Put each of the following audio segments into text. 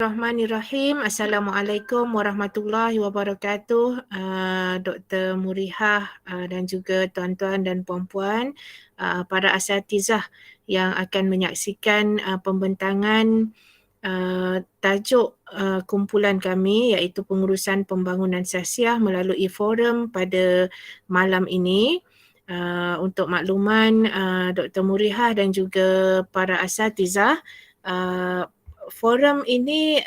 Bismillahirrahmanirrahim. Assalamualaikum warahmatullahi wabarakatuh. Dr. Murihah dan juga tuan-tuan dan puan-puan, para asatizah yang akan menyaksikan pembentangan tajuk kumpulan kami iaitu pengurusan pembangunan sasiah melalui forum pada malam ini. Untuk makluman Dr. Murihah dan juga para asatizah, forum ini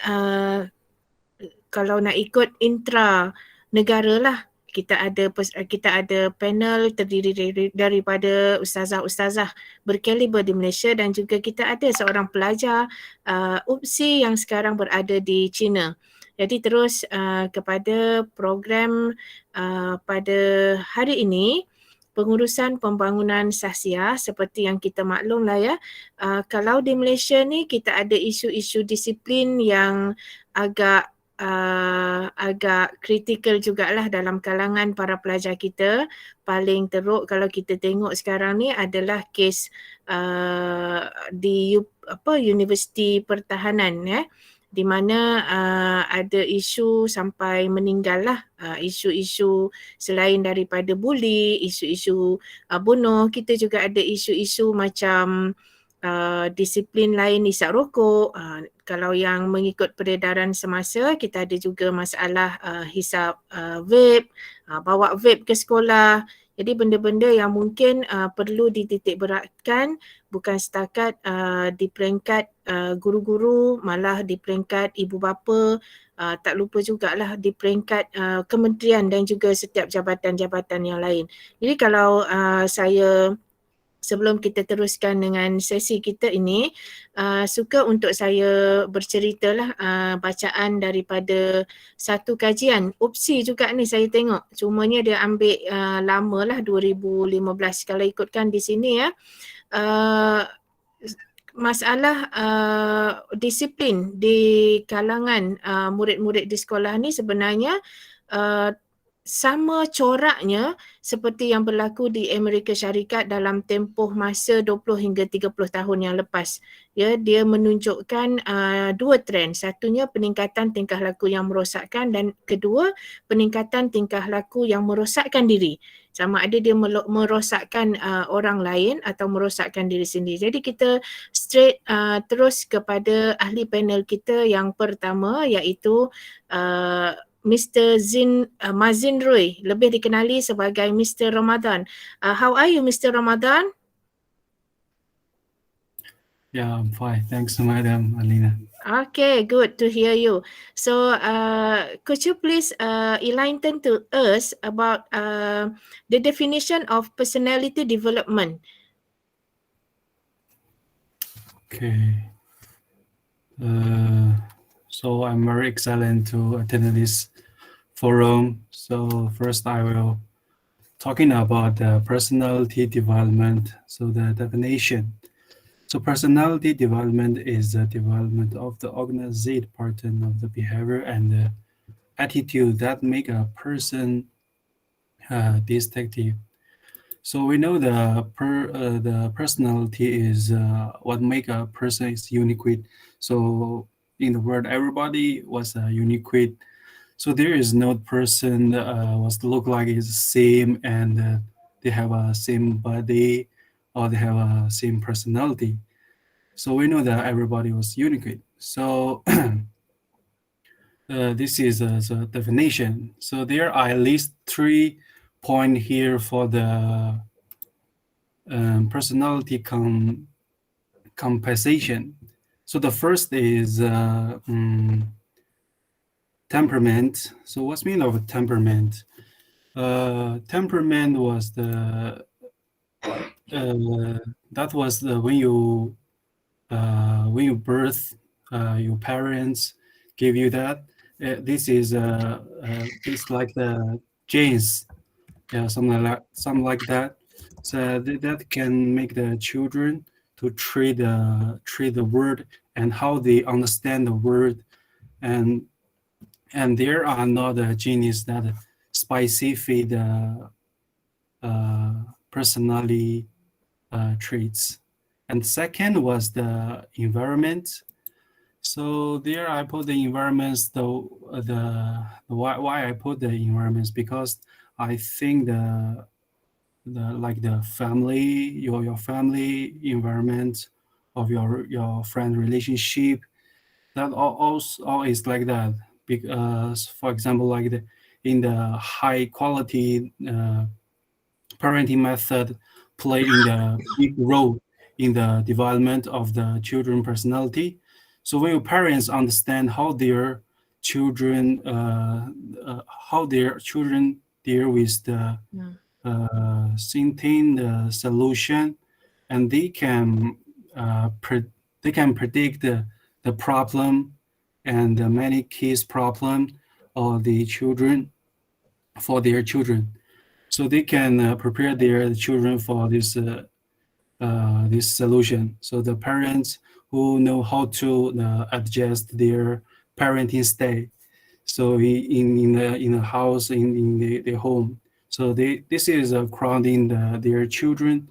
kalau nak ikut intra negara lah, kita ada panel terdiri daripada ustazah-ustazah berkaliber di Malaysia dan juga kita ada seorang pelajar UPSI yang sekarang berada di China. Jadi terus kepada program pada hari ini, pengurusan pembangunan sasiah seperti yang kita maklum lah ya. Kalau di Malaysia ni kita ada isu-isu disiplin yang agak kritikal jugalah dalam kalangan para pelajar kita. Paling teruk kalau kita tengok sekarang ni adalah kes di Universiti Pertahanan ya, di mana ada isu sampai meninggal lah, isu-isu selain daripada buli, isu-isu bunuh, kita juga ada isu-isu macam disiplin lain isap rokok. Kalau yang mengikut peredaran semasa, kita ada juga masalah hisap vape, bawa vape ke sekolah. Jadi benda-benda yang mungkin perlu dititik beratkan bukan setakat di peringkat guru-guru, malah di peringkat ibu bapa, tak lupa jugalah di peringkat kementerian dan juga setiap jabatan-jabatan yang lain. Jadi kalau saya, sebelum kita teruskan dengan sesi kita ini, suka untuk saya berceritalah bacaan daripada satu kajian UPSI juga ni saya tengok. Cumanya dia ambil lama lah, 2015 kalau ikutkan di sini ya. Masalah disiplin di kalangan murid-murid di sekolah ni sebenarnya sama coraknya seperti yang berlaku di Amerika Syarikat dalam tempoh masa 20 hingga 30 tahun yang lepas. Ya, dia menunjukkan dua trend. Satunya peningkatan tingkah laku yang merosakkan dan kedua peningkatan tingkah laku yang merosakkan diri. Sama ada dia merosakkan orang lain atau merosakkan diri sendiri. Jadi kita straight terus kepada ahli panel kita yang pertama iaitu Mr. Mazin Rui, lebih dikenali sebagai Mr. Ramadan. How are you, Mr. Ramadan? Yeah, I'm fine. Thanks, Madam Alina. Okay, good to hear you. So, could you please enlighten to us about the definition of personality development? Okay. So I'm very excited to attend this forum. So first I will talking about personality development. So the definition. So personality development is the development of the organized pattern of the behavior and the attitude that make a person distinctive. So we know the personality is what make a person is unique. So in the world, everybody was unique. So there is no person was look like is same and they have a same body or they have a same personality. So we know that everybody was unique. So this is the definition. So there are at least 3 points here for the personality compensation. So the first is temperament. So what's mean of temperament? Temperament was the that was the when you birth, your parents give you that. This is it's like the genes, yeah, something like that. So that can make the children to treat the word and how they understand the word, and there are not genes that specify the personality traits. And second was the environment. So there I put the environments, the why I put the environments, because I think the like the family, your family environment of your friend relationship, that also always like that. Because for example, like in the high quality parenting method playing the big role in the development of the children personality. So when your parents understand children how their children deal with the Hmm. thinking the solution, and they can predict the problem and the many kids problem of the children for their children, so they can prepare their children for this solution. So the parents who know how to adjust their parenting style. So in the house in the home. So this is grounding their children.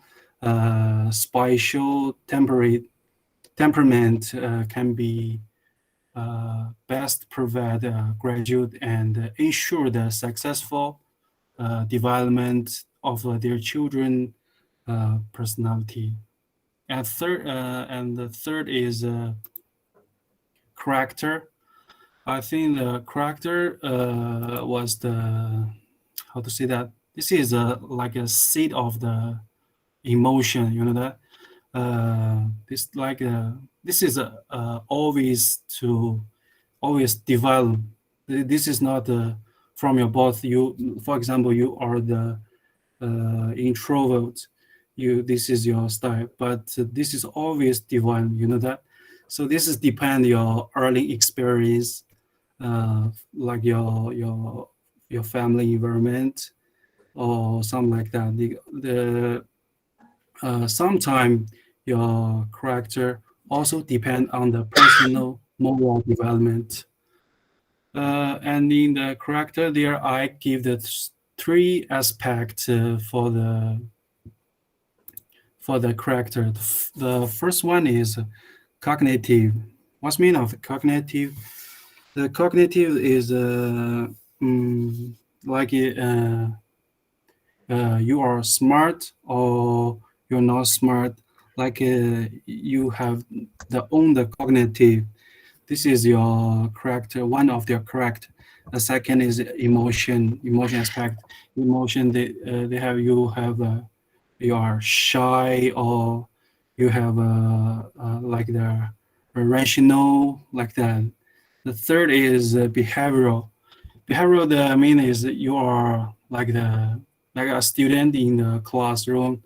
Spatial temperament can be best provide graduate and ensure the successful development of their children personality. And the third is character. I think the character was the how to say that. This is like a seed of the emotion. You know that this like this is always develop. This is not from your birth. You, for example, you are the introvert, this is your style, but this is always divine, you know that. So this is depend your early experience, like your family environment or something like that. The sometime your character also depend on the personal moral development. And in the character there I give the three aspects for the character. The first one is cognitive. What's mean of cognitive? The cognitive is mm, like you are smart or you're not smart. Like you have the cognitive. This is your character. One of their character. The second is emotion aspect. Emotion they have you have. You are shy or you have like the rational like that. The third is behavioral. Behavioral, the mean is that you are like a student in the classroom.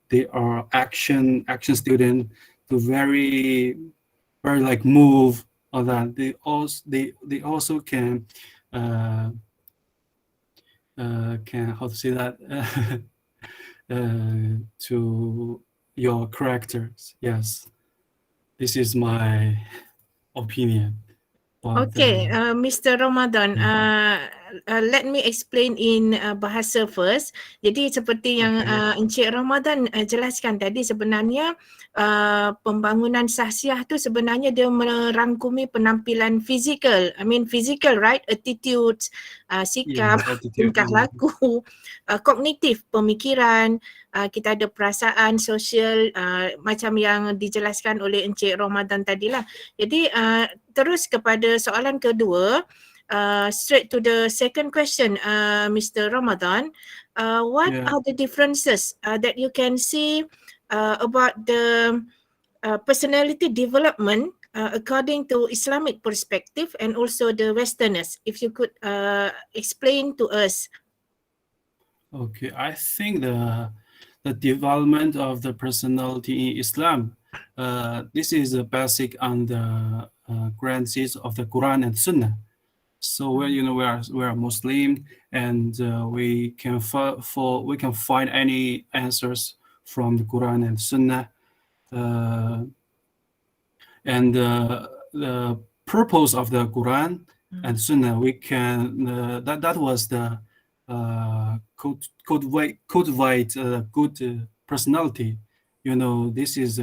They are action student to very like move or that. They also uh, can how to say that to your characters. Yes, this is my opinion. But Okay, Mr. Ramadan, let me explain in bahasa first. Jadi seperti yang okay, Encik Ramadan jelaskan tadi, sebenarnya pembangunan sahsiah tu sebenarnya dia merangkumi penampilan fizikal. I mean physical, right? Attitudes, sikap, yes, attitude. tingkah laku, kognitif, pemikiran, kita ada perasaan sosial macam yang dijelaskan oleh Encik Ramadan tadilah. Jadi terus kepada soalan kedua, straight to the second question, Mr. Ramadan, what Yeah. are the differences that you can see about the personality development according to Islamic perspective and also the Westerners? If you could explain to us. Okay, I think the development of the personality in Islam, this is a basic on the grances of the Quran and Sunnah. So we are Muslim, and we can find any answers from the Quran and Sunnah, and the purpose of the Quran and Sunnah. We can that was the cultivate a good personality. This is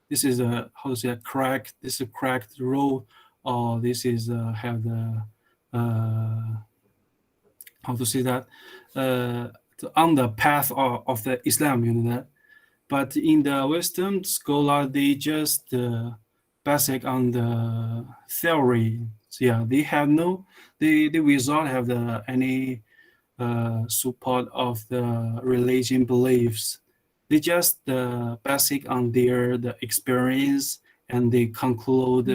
this is a how to say a crack. This is a cracked road, or this is have the how to say that on the path of the Islam, you know that. But in the Western scholar, they just basic on the theory. So yeah, they have no, they without have the any support of the religion beliefs. They just basic on their the experience, and they conclude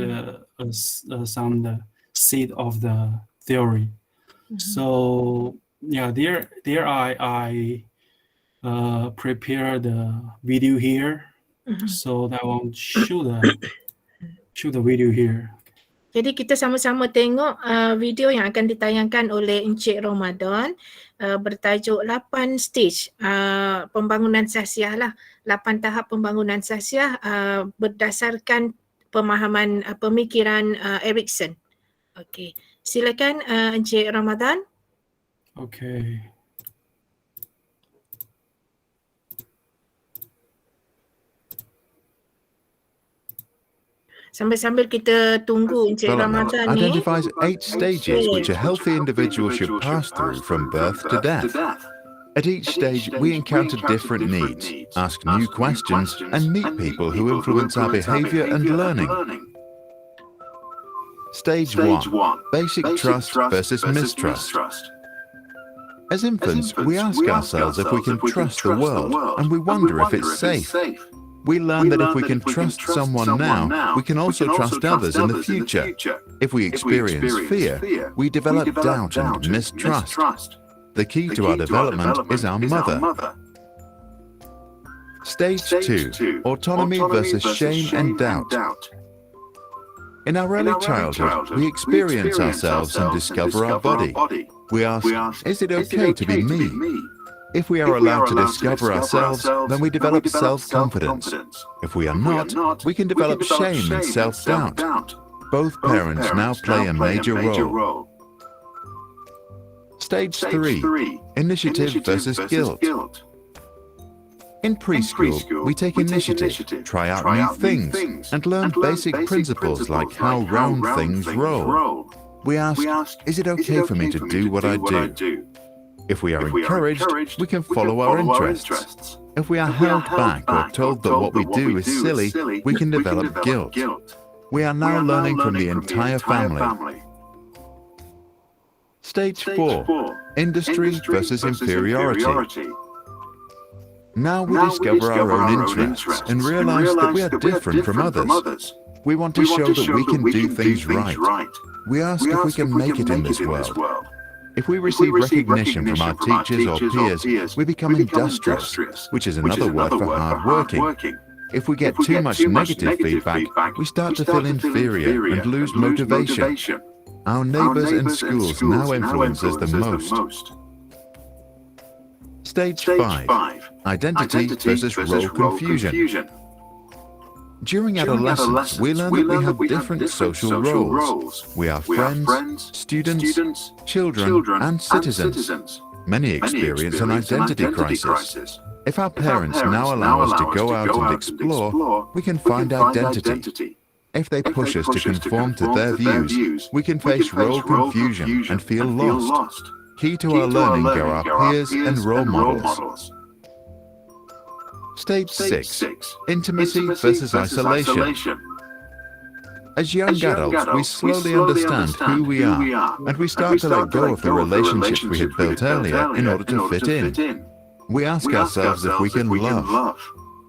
some seed of the theory. So yeah, there I prepare the video here. So that I will show the video here. Jadi kita sama-sama tengok video yang akan ditayangkan oleh Encik Ramadan bertajuk 8 stage pembangunan sahsiah lah. 8 tahap pembangunan sahsiah berdasarkan pemahaman pemikiran Erikson. Okey, silakan Encik Ramadan. Okay. Sambil-sambil kita tunggu Encik Ramadan ni. Identifies 8 stages which a healthy individual should pass through from birth to death. At each stage, we encounter different needs, ask new questions, and meet people who influence our behavior and learning. Stage 1. Basic trust versus mistrust. As infants, we ask ourselves if we can trust the world, and we wonder if it's safe. We learn that if we can trust someone now, we can also trust others in the future. If we experience fear, we develop doubt and mistrust. The key to our development is our mother. Stage 2. Autonomy versus shame and doubt. In our early childhood, we experience ourselves and discover our body. We ask, is it okay to be me? If we are allowed to discover ourselves, then we develop self-confidence. If we are not, we can develop shame and self-doubt. Both parents now play a major role. Stage 3. Initiative versus guilt. In preschool, we take initiative, try out new things, and learn basic principles like how round things roll. We ask, is it okay for me to do what I do? If we are encouraged, we can follow our interests. If we are held back or told that what we do is silly, we can develop guilt. We are now learning from the entire family. Stage 4. Industry versus inferiority. Now we discover our own interests and realize that we are different from others. We want to show that we can do things right. We ask if we can make it in this world. If we receive recognition from our teachers or peers, we become industrious, which is another word for hard-working. If we get too much negative feedback, we start to feel inferior and lose motivation. Our neighbors and schools now influence us the most. Stage 5. Identity versus role confusion. During adolescence, we learn that we have different social roles. We are friends, students, children, and citizens. Many experience an identity crisis. If our parents now allow us to go out and explore, we can find identity. If they push us to conform to their views, we can face role confusion and feel lost. Key to our learning go our peers and role models. Stage 6. Intimacy versus isolation. As young adults, we slowly understand who we are, and we start to let go of the relationships we had built earlier in order to fit in. We ask ourselves if we can love.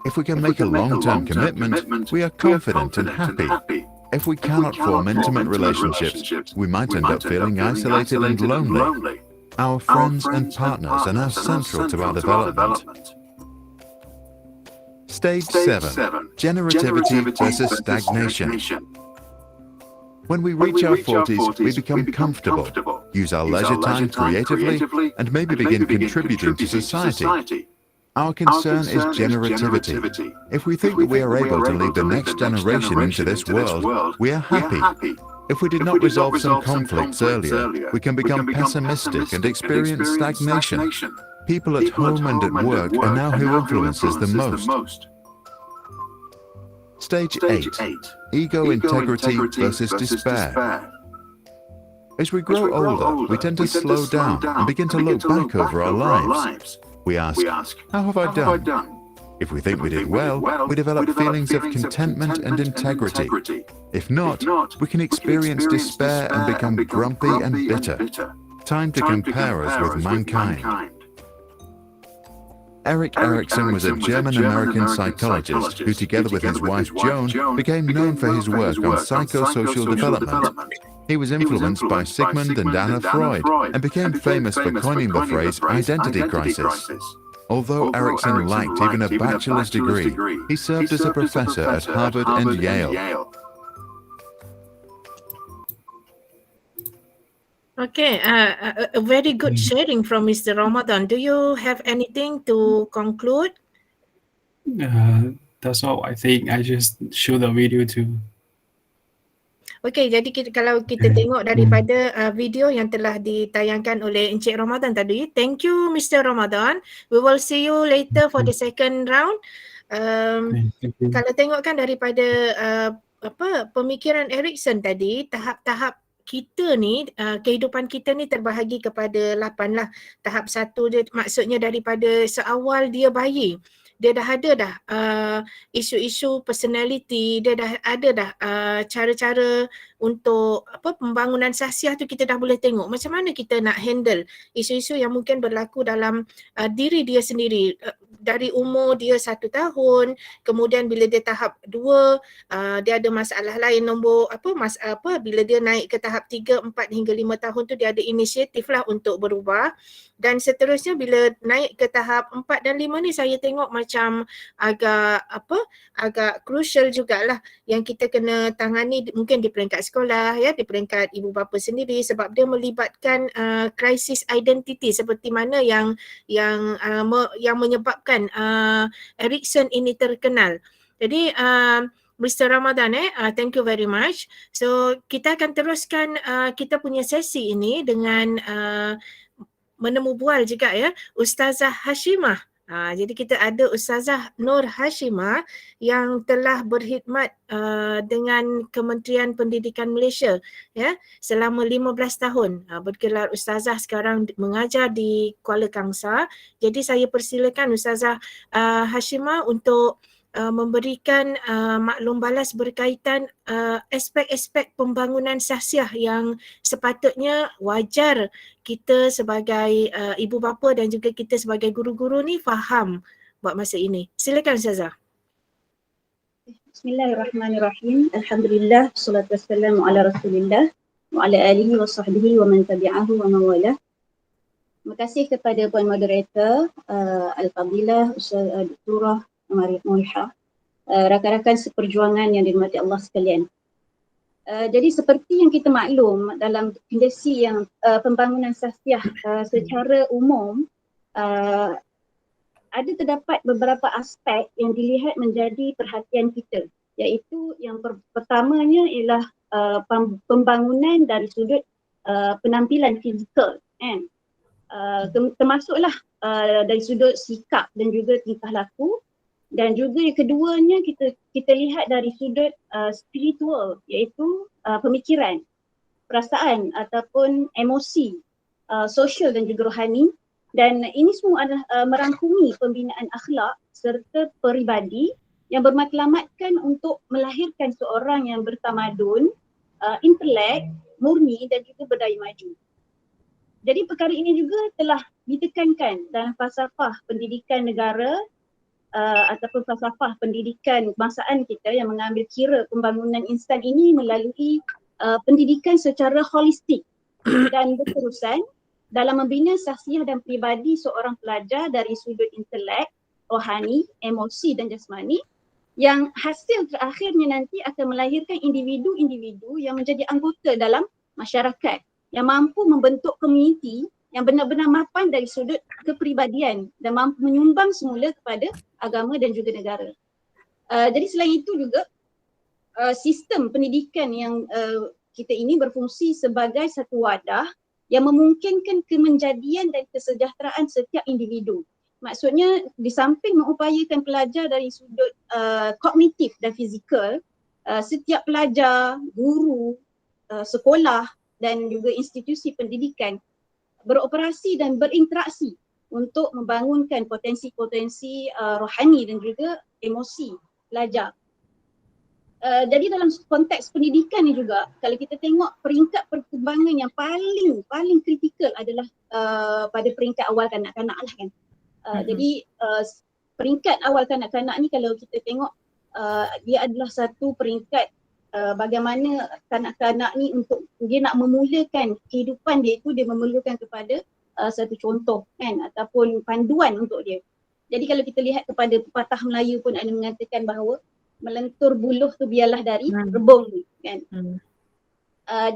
If we can make a long-term commitment, we are confident and happy. If we cannot form intimate relationships, we might end up feeling isolated and lonely. Our friends and partners are now central to our development. Stage 7. Generativity versus stagnation. When we reach our 40s, we become comfortable, use our leisure time creatively, and maybe begin contributing to society. Our concern is generativity. If we think that we are able to lead the next generation into this world, we are happy. If we did not resolve some conflicts earlier, we can become pessimistic and experience stagnation. People at home and at work are now who influences the most. Stage 8. Ego, integrity versus despair. As we grow older, we tend to slow down and begin to look back over our lives. We ask, how have I done? If we think we did well, we develop feelings of contentment and integrity. If not, we can experience despair and become grumpy and bitter. Time to compare us with mankind. Erik Erikson was a German-American psychologist who, together with his wife Joan, became known for his work on psychosocial development. He was influenced by Sigmund and Anna Freud and became famous for coining the phrase identity crisis. Although Erikson lacked even a bachelor's degree, he served as a professor at Harvard and Yale. Okay, a very good sharing from Mr. Ramadan. Do you have anything to conclude? That's all. I think I just show the video to. Okey, jadi kalau kita tengok daripada video yang telah ditayangkan oleh Encik Ramadan tadi, thank you Mr. Ramadan. We will see you later for the second round. Kalau tengokkan daripada pemikiran Erikson tadi, tahap-tahap kita ni, kehidupan kita ni terbahagi kepada 8 lah. Tahap 1 dia maksudnya daripada seawal dia bayi. Dia dah ada dah isu-isu personality, dia dah ada dah cara-cara untuk pembangunan sahsiah tu kita dah boleh tengok macam mana kita nak handle isu-isu yang mungkin berlaku dalam diri dia sendiri. Dari umur dia 1 tahun, kemudian bila dia tahap 2, dia ada masalah lain bila dia naik ke tahap 3, 4 hingga 5 tahun tu dia ada inisiatif lah untuk berubah. Dan seterusnya bila naik ke tahap 4 dan 5 ni saya tengok macam agak crucial jugalah yang kita kena tangani mungkin di peringkat sekolah, ya, di peringkat ibu bapa sendiri, sebab dia melibatkan krisis identiti seperti mana yang menyebabkan Erikson ini terkenal. Jadi Mr. Ramadan, thank you very much. So kita akan teruskan kita punya sesi ini dengan menemu bual juga, ya, Ustazah Hashimah. Jadi kita ada Ustazah Nur Hashimah yang telah berkhidmat dengan Kementerian Pendidikan Malaysia, ya, selama 15 tahun. Bergelar Ustazah, sekarang mengajar di Kuala Kangsar. Jadi saya persilakan Ustazah Hashimah untuk memberikan maklum balas berkaitan aspek-aspek pembangunan sahsiah yang sepatutnya wajar kita sebagai ibu bapa dan juga kita sebagai guru-guru ni faham buat masa ini. Silakan Ustazah. Bismillahirrahmanirrahim. Alhamdulillah, wassalatu wassalamu ala Rasulillah wa ala alihi wa sahbihi wa man tabi'ahu wa mawalah. Terima kasih kepada Puan Moderator Al-Fadilah Ustaz Dr. Mariam Mulha, rakan-rakan seperjuangan yang dirahmati Allah sekalian. Jadi seperti yang kita maklum dalam kondisi yang pembangunan sahsiah secara umum, ada terdapat beberapa aspek yang dilihat menjadi perhatian kita, iaitu yang pertamanya ialah pembangunan dari sudut penampilan fizikal, termasuklah dari sudut sikap dan juga tingkah laku. Dan juga yang keduanya kita lihat dari sudut spiritual, iaitu pemikiran, perasaan ataupun emosi, sosial dan juga rohani. Dan ini semua adalah merangkumi pembinaan akhlak serta peribadi yang bermatlamatkan untuk melahirkan seorang yang bertamadun, intelek, murni dan juga berdaya maju. Jadi perkara ini juga telah ditekankan dalam falsafah pendidikan negara ataupun falsafah pendidikan kebangsaan kita yang mengambil kira pembangunan insan ini melalui pendidikan secara holistik dan berterusan dalam membina sahsiah dan peribadi seorang pelajar dari sudut intelek, rohani, emosi dan jasmani, yang hasil terakhirnya nanti akan melahirkan individu-individu yang menjadi anggota dalam masyarakat yang mampu membentuk komuniti yang benar-benar mapan dari sudut kepribadian dan mampu menyumbang semula kepada agama dan juga negara. Jadi selain itu juga sistem pendidikan yang kita ini berfungsi sebagai satu wadah yang memungkinkan kemenjadian dan kesejahteraan setiap individu Maksudnya di samping mengupayakan pelajar dari sudut kognitif dan fizikal, setiap pelajar, guru, sekolah dan juga institusi pendidikan beroperasi dan berinteraksi untuk membangunkan potensi-potensi rohani dan juga emosi pelajar. Jadi dalam konteks pendidikan ni juga, kalau kita tengok peringkat perkembangan yang paling kritikal adalah pada peringkat awal kanak-kanak lah kan. Jadi peringkat awal kanak-kanak ni kalau kita tengok dia adalah satu peringkat bagaimana kanak-kanak ni untuk dia nak memulakan kehidupan dia itu, dia memerlukan kepada satu contoh kan ataupun panduan untuk dia. Jadi kalau kita lihat kepada pepatah Melayu pun ada mengatakan bahawa melentur buluh tu biarlah dari rebung ni kan.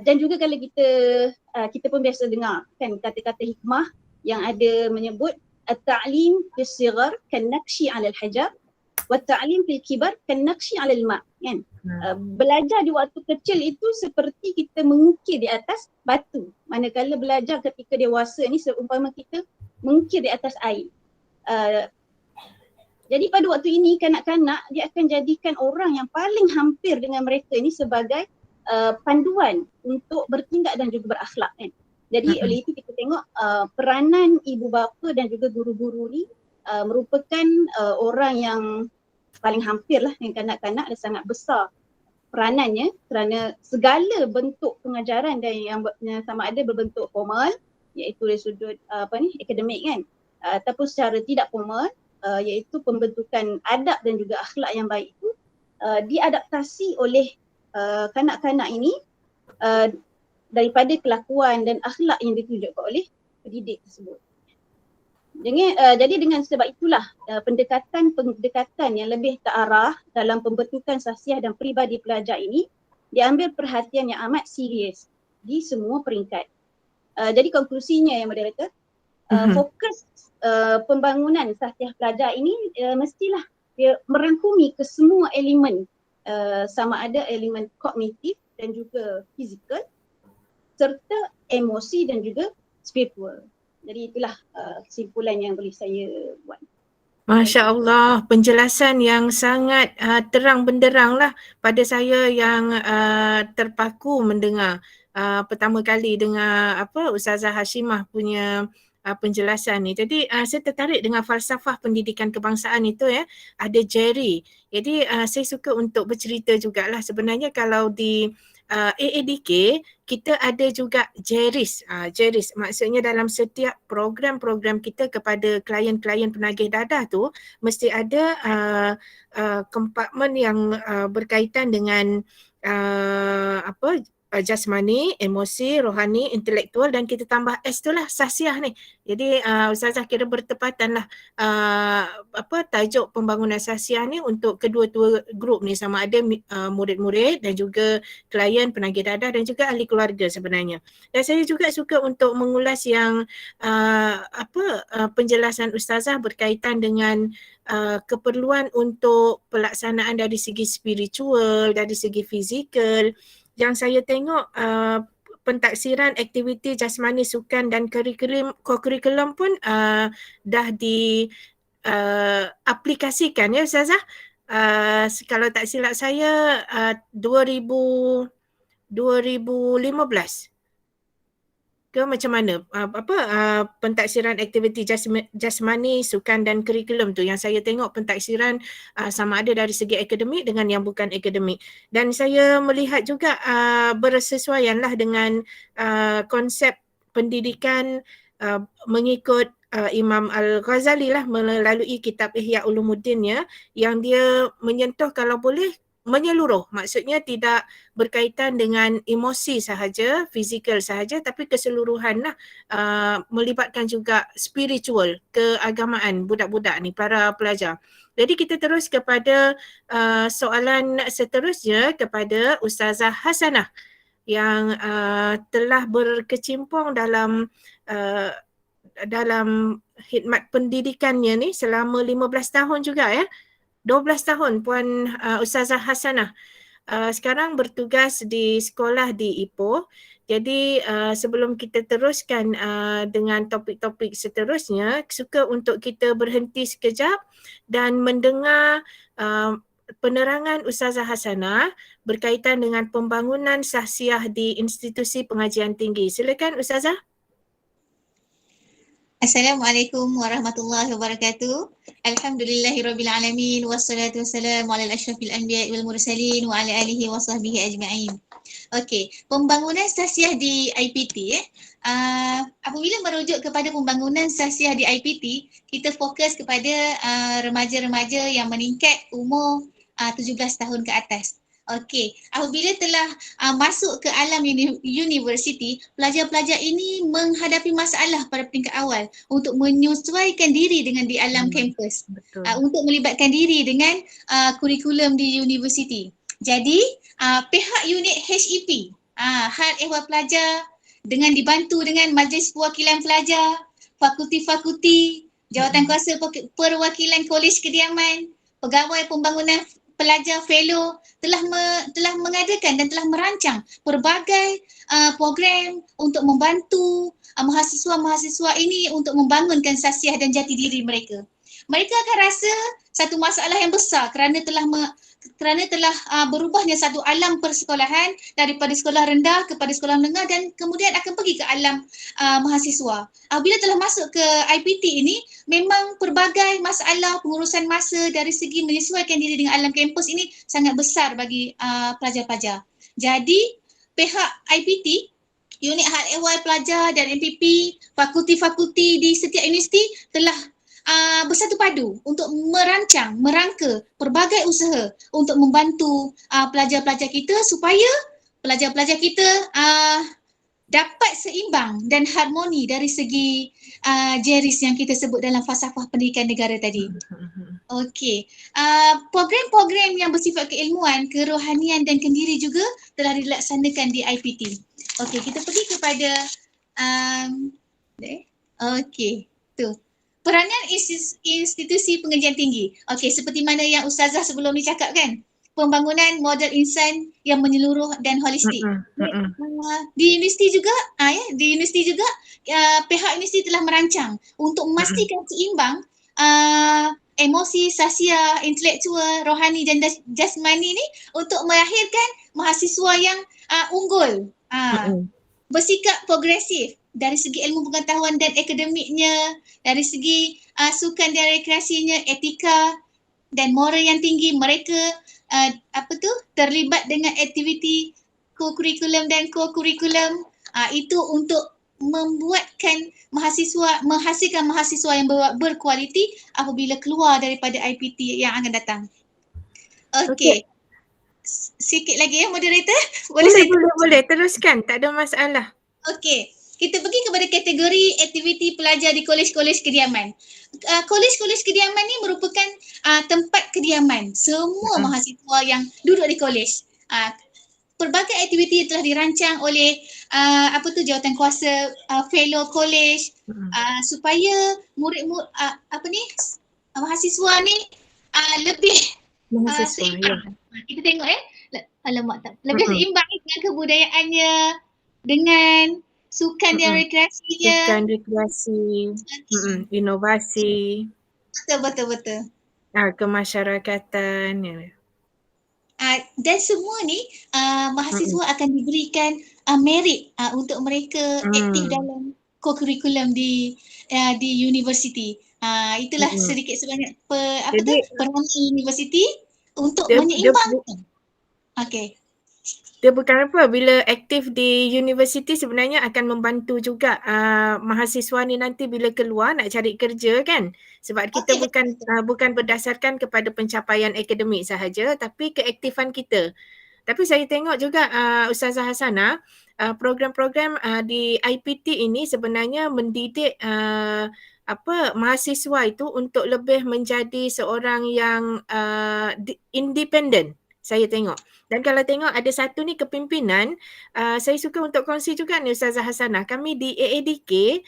Dan juga kalau kita pun biasa dengar kan kata-kata hikmah yang ada menyebut at-ta'lim fis sighar kan-naqshi 'ala al-hajar wa at-ta'lim fil kibar kan-naqshi 'ala al-ma' kan. Belajar di waktu kecil itu seperti kita mengukir di atas batu. Manakala belajar ketika dewasa ni seumpama kita mengukir di atas air. Jadi pada waktu ini kanak-kanak dia akan jadikan orang yang paling hampir dengan mereka ini sebagai panduan untuk bertindak dan juga berakhlak kan. Jadi oleh itu kita tengok peranan ibu bapa dan juga guru-guru ni merupakan orang yang paling hampir lah dengan kanak-kanak dan sangat besar peranannya kerana segala bentuk pengajaran dan yang sama ada berbentuk formal iaitu dari sudut akademik kan ataupun secara tidak formal iaitu pembentukan adab dan juga akhlak yang baik itu diadaptasi oleh kanak-kanak ini daripada kelakuan dan akhlak yang ditunjukkan oleh pendidik tersebut. Jadi dengan sebab itulah pendekatan yang lebih terarah dalam pembentukan sahsiah dan peribadi pelajar ini diambil perhatian yang amat serius di semua peringkat. Jadi konklusinya yang moderator, fokus pembangunan sahsiah pelajar ini mestilah dia merangkumi kesemua elemen sama ada elemen kognitif dan juga fizikal serta emosi dan juga spiritual. Jadi itulah kesimpulan yang boleh saya buat. Masya Allah, penjelasan yang sangat terang benderang lah pada saya yang terpaku mendengar pertama kali dengar Ustazah Hashimah punya penjelasan ni. Jadi saya tertarik dengan falsafah pendidikan kebangsaan itu ya. Ada Jerry. Jadi saya suka untuk bercerita jugalah sebenarnya kalau di AADK kita ada juga Jeris. Jeris maksudnya dalam setiap program-program kita kepada klien-klien penagih dadah tu mesti ada kompartmen yang berkaitan dengan jasmani, emosi, rohani, intelektual dan kita tambah S tu lah sahsiah ni. Jadi Ustazah kira bertepatan lah tajuk pembangunan sahsiah ni untuk kedua-dua grup ni sama ada murid-murid dan juga klien penagih dadah dan juga ahli keluarga sebenarnya. Dan saya juga suka untuk mengulas yang penjelasan Ustazah berkaitan dengan keperluan untuk pelaksanaan dari segi spiritual, dari segi fizikal. Yang saya tengok pentaksiran aktiviti jasmani, sukan dan kurikulum pun dah diaplikasikan ya Ustazah. Kalau tak silap saya 2015 ke macam mana pentaksiran aktiviti jasmani, sukan dan kurikulum tu yang saya tengok pentaksiran sama ada dari segi akademik dengan yang bukan akademik. Dan saya melihat juga bersesuaian lah dengan konsep pendidikan mengikut Imam Al-Ghazali lah melalui kitab Ihya Ulumuddin ya, yang dia menyentuh kalau boleh menyeluruh, maksudnya tidak berkaitan dengan emosi sahaja, fizikal sahaja, tapi keseluruhan lah melibatkan juga spiritual, keagamaan budak-budak ni, para pelajar. Jadi kita terus kepada soalan seterusnya kepada Ustazah Hasanah yang telah berkecimpung dalam khidmat pendidikannya ni selama 15 tahun juga ya. 12 tahun Puan Ustazah Hasanah. sekarang bertugas di sekolah di Ipoh. Jadi sebelum kita teruskan dengan topik-topik seterusnya, suka untuk kita berhenti sekejap dan mendengar penerangan Ustazah Hasanah berkaitan dengan pembangunan sahsiah di institusi pengajian tinggi. Silakan Ustazah. Assalamualaikum warahmatullahi wabarakatuh. Alhamdulillahirabbil alamin wassalatu wassalamu ala asyrafil anbiya'i wal mursalin wa ala alihi wa sahbihi ajma'in. Okey, pembangunan sahsiah di IPT apabila merujuk kepada pembangunan sahsiah di IPT, kita fokus kepada remaja-remaja yang meningkat umur 17 tahun ke atas. Okey, apabila telah masuk ke alam universiti, pelajar-pelajar ini menghadapi masalah pada peringkat awal untuk menyesuaikan diri dengan di alam kampus, untuk melibatkan diri dengan kurikulum di universiti. Jadi, pihak unit HEP, Hal Ehwal Pelajar dengan dibantu dengan Majlis Perwakilan Pelajar, fakulti-fakulti, Jawatankuasa Perwakilan Kolej Kediaman, Pegawai Pembangunan Pelajar Fellow telah mengadakan dan telah merancang pelbagai program untuk membantu mahasiswa-mahasiswa ini untuk membangunkan sahsiah dan jati diri mereka. Mereka akan rasa satu masalah yang besar kerana telah berubahnya satu alam persekolahan daripada sekolah rendah kepada sekolah menengah dan kemudian akan pergi ke alam mahasiswa. Bila telah masuk ke IPT ini, memang pelbagai masalah pengurusan masa dari segi menyesuaikan diri dengan alam kampus ini sangat besar bagi pelajar-pelajar. Jadi, pihak IPT, Unit Hal Ehwal Pelajar dan MPP, fakulti-fakulti di setiap universiti telah bersatu padu untuk merangka pelbagai usaha untuk membantu pelajar-pelajar kita supaya pelajar-pelajar kita dapat seimbang dan harmoni dari segi jeris yang kita sebut dalam falsafah pendidikan negara tadi. Okey, program-program yang bersifat keilmuan, kerohanian dan kendiri juga telah dilaksanakan di IPT. Okey, kita pergi kepada okey, tu. Peranan institusi pengajian tinggi. Okey, seperti mana yang Ustazah sebelum ni cakap kan? Pembangunan model insan yang menyeluruh dan holistik. Di universiti juga, pihak universiti telah merancang untuk memastikan seimbang emosi, sahsiah, intelektual, rohani dan jasmani ni untuk melahirkan mahasiswa yang unggul, bersikap progresif dari segi ilmu pengetahuan dan akademiknya, dari segi sukan dan rekreasinya, etika dan moral yang tinggi. Mereka terlibat dengan aktiviti co-curriculum dan co-curriculum, itu untuk menghasilkan mahasiswa yang berkualiti apabila keluar daripada IPT yang akan datang. Okey. Sikit lagi ya moderator. Boleh teruskan, tak ada masalah. Okey. Kita pergi kepada kategori aktiviti pelajar di kolej-kolej kediaman. Kolej-kolej kediaman ni merupakan tempat kediaman semua mahasiswa yang duduk di kolej. Pelbagai aktiviti telah dirancang oleh Jawatankuasa Fellow Kolej supaya murid-murid mahasiswa ni lebih seimbang. Kita tengok lebih seimbang dengan kebudayaannya, dengan sukan dan rekreasinya. Sukan, rekreasi, inovasi. Betul. Kemasyarakatan. Dan semua ni mahasiswa akan diberikan merit untuk mereka aktif dalam co-curriculum di universiti. Itulah sedikit sebanyak peranan universiti untuk menyeimbangkan. Okey. Dia bukan apa, bila aktif di universiti sebenarnya akan membantu juga mahasiswa ni nanti bila keluar nak cari kerja kan. Sebab kita bukan berdasarkan kepada pencapaian akademik sahaja tapi keaktifan kita. Tapi saya tengok juga Ustazah Hasanah, program-program di IPT ini sebenarnya mendidik mahasiswa itu untuk lebih menjadi seorang yang independen. Saya tengok. Dan kalau tengok ada satu ni kepimpinan, saya suka untuk kongsi juga ni Ustazah Hasanah. Kami di AADK,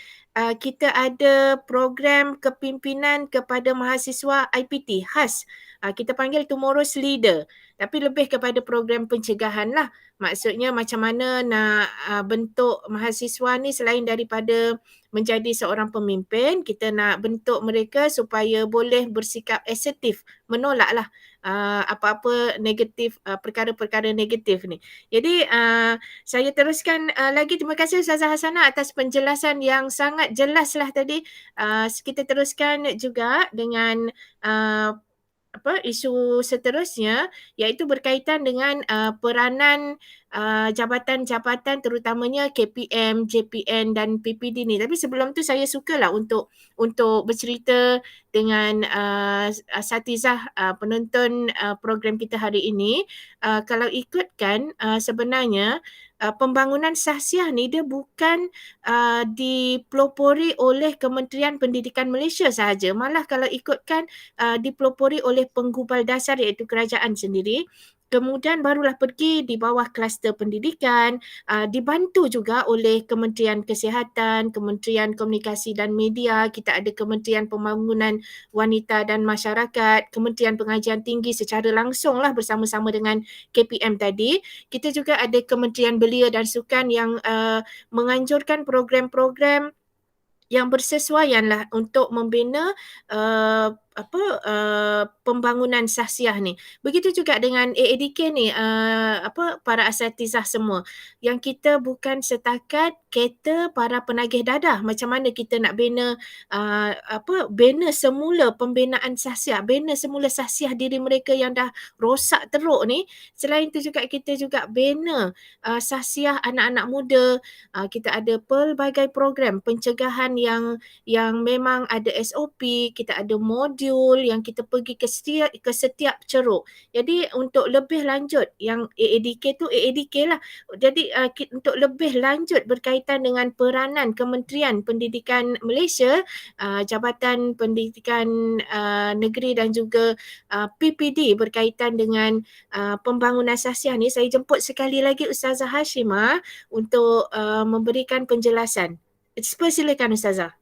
kita ada program kepimpinan kepada mahasiswa IPT khas kita panggil tomorrow's leader. Tapi lebih kepada program pencegahan lah. Maksudnya macam mana nak bentuk mahasiswa ni selain daripada menjadi seorang pemimpin, kita nak bentuk mereka supaya boleh bersikap asertif, menolak lah apa-apa negatif, perkara-perkara negatif ni. Jadi saya teruskan lagi. Terima kasih Ustazah Hasanah atas penjelasan yang sangat jelas lah tadi. Kita teruskan juga dengan isu seterusnya, iaitu berkaitan dengan peranan jabatan-jabatan terutamanya KPM, JPN dan PPD ni. Tapi sebelum tu saya sukalah untuk bercerita dengan asatizah penonton program kita hari ini. Kalau ikutkan sebenarnya pembangunan sahsiah ni dia bukan dipelopori oleh Kementerian Pendidikan Malaysia sahaja. Malah kalau ikutkan dipelopori oleh penggubal dasar iaitu kerajaan sendiri. Kemudian barulah pergi di bawah kluster pendidikan, dibantu juga oleh Kementerian Kesihatan, Kementerian Komunikasi dan Media, kita ada Kementerian Pembangunan Wanita dan Masyarakat, Kementerian Pengajian Tinggi secara langsung lah bersama-sama dengan KPM tadi. Kita juga ada Kementerian Belia dan Sukan yang menganjurkan program-program yang bersesuaian lah untuk membina pembangunan sahsiah ni. Begitu juga dengan AADK ni, para asatizah semua. Yang kita bukan setakat kata para penagih dadah. Macam mana kita nak bina bina semula pembinaan sahsiah, bina semula sahsiah diri mereka yang dah rosak teruk ni. Selain itu juga kita juga bina sahsiah anak-anak muda. Kita ada pelbagai program pencegahan yang memang ada SOP, kita ada modul yang kita pergi ke setiap ceruk. Jadi untuk lebih lanjut yang AADK tu AADK lah. Jadi untuk lebih lanjut berkaitan dengan peranan Kementerian Pendidikan Malaysia, Jabatan Pendidikan Negeri dan juga PPD berkaitan dengan pembangunan sahsiah ni, saya jemput sekali lagi Ustazah Hashimah untuk memberikan penjelasan. Silakan Ustazah.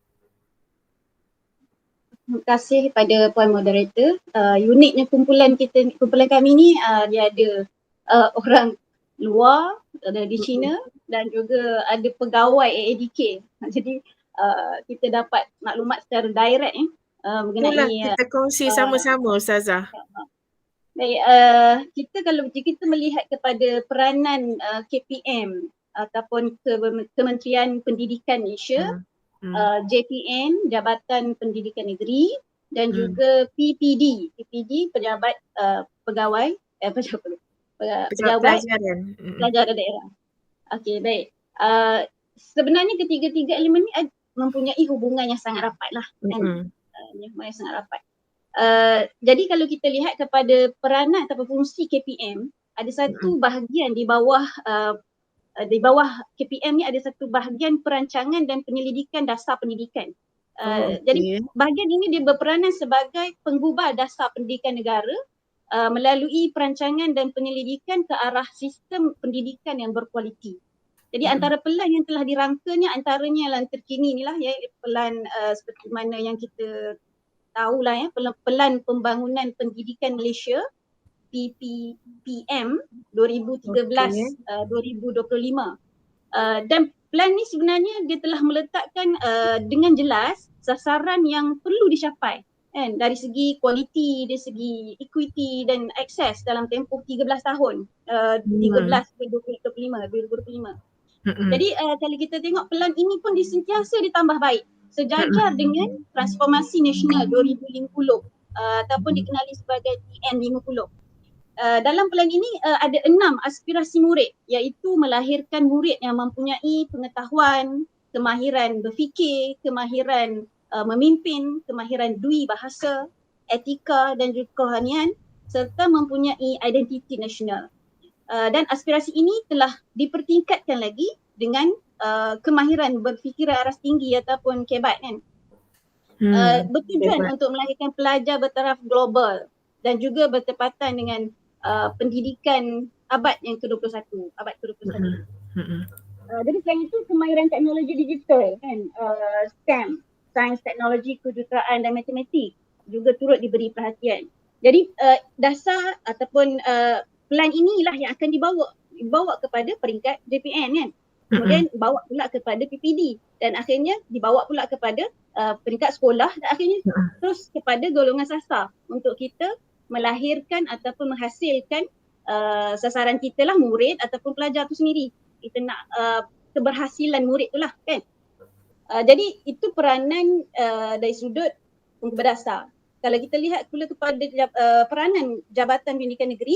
Terima kasih kepada Puan Moderator. Uniknya kumpulan kami ni dia ada orang luar, ada di China dan juga ada pegawai AADK. Jadi kita dapat maklumat secara direct mengenai kita kongsi sama-sama Ustazah. Baik, kalau kita melihat kepada peranan KPM ataupun Kementerian Pendidikan Malaysia, JPN, Jabatan Pendidikan Negeri dan juga PPD, Pejabat Pegawai Pelajaran Daerah. Okey, baik. Sebenarnya ketiga-tiga elemen ni mempunyai hubungan yang sangat rapat lah. Yang sangat rapat. Jadi kalau kita lihat kepada peranan atau fungsi KPM, ada satu bahagian di bawah KPM ni ada satu bahagian perancangan dan penyelidikan dasar pendidikan. Jadi bahagian ini dia berperanan sebagai penggubal dasar pendidikan negara melalui perancangan dan penyelidikan ke arah sistem pendidikan yang berkualiti. Jadi antara pelan yang telah dirangkanya antaranya yang terkini inilah pelan seperti mana yang kita tahulah pelan pembangunan pendidikan Malaysia PPM 2013-2025 dan plan ni sebenarnya dia telah meletakkan dengan jelas sasaran yang perlu dicapai kan, dari segi kualiti, dari segi equity dan akses dalam tempoh 13 tahun 13 ke 2025. Jadi kalau kita tengok pelan ini pun sentiasa ditambah baik sejajar dengan transformasi nasional 2050 ataupun dikenali sebagai TN50. Dalam pelan ini ada 6 aspirasi murid, iaitu melahirkan murid yang mempunyai pengetahuan, kemahiran berfikir, kemahiran memimpin, kemahiran dui bahasa, etika dan juga kerohanian serta mempunyai identiti nasional. Dan aspirasi ini telah dipertingkatkan lagi dengan kemahiran berfikir aras tinggi ataupun KEBAT kan. Bertujuan untuk melahirkan pelajar bertaraf global dan juga bertepatan dengan pendidikan abad yang ke-21, abad ke-21. Jadi selain itu kemahiran teknologi digital kan, STEM, sains, teknologi, kejuruteraan dan matematik juga turut diberi perhatian. Jadi dasar ataupun plan inilah yang akan dibawa kepada peringkat JPN kan. Kemudian bawa pula kepada PPD dan akhirnya dibawa pula kepada peringkat sekolah dan akhirnya terus kepada golongan sasar untuk kita melahirkan ataupun menghasilkan sasaran kita lah, murid ataupun pelajar tu sendiri. Kita nak keberhasilan murid tu lah kan. Jadi itu peranan dari sudut penggubah dasar. Kalau kita lihat pula kepada peranan Jabatan Pendidikan Negeri,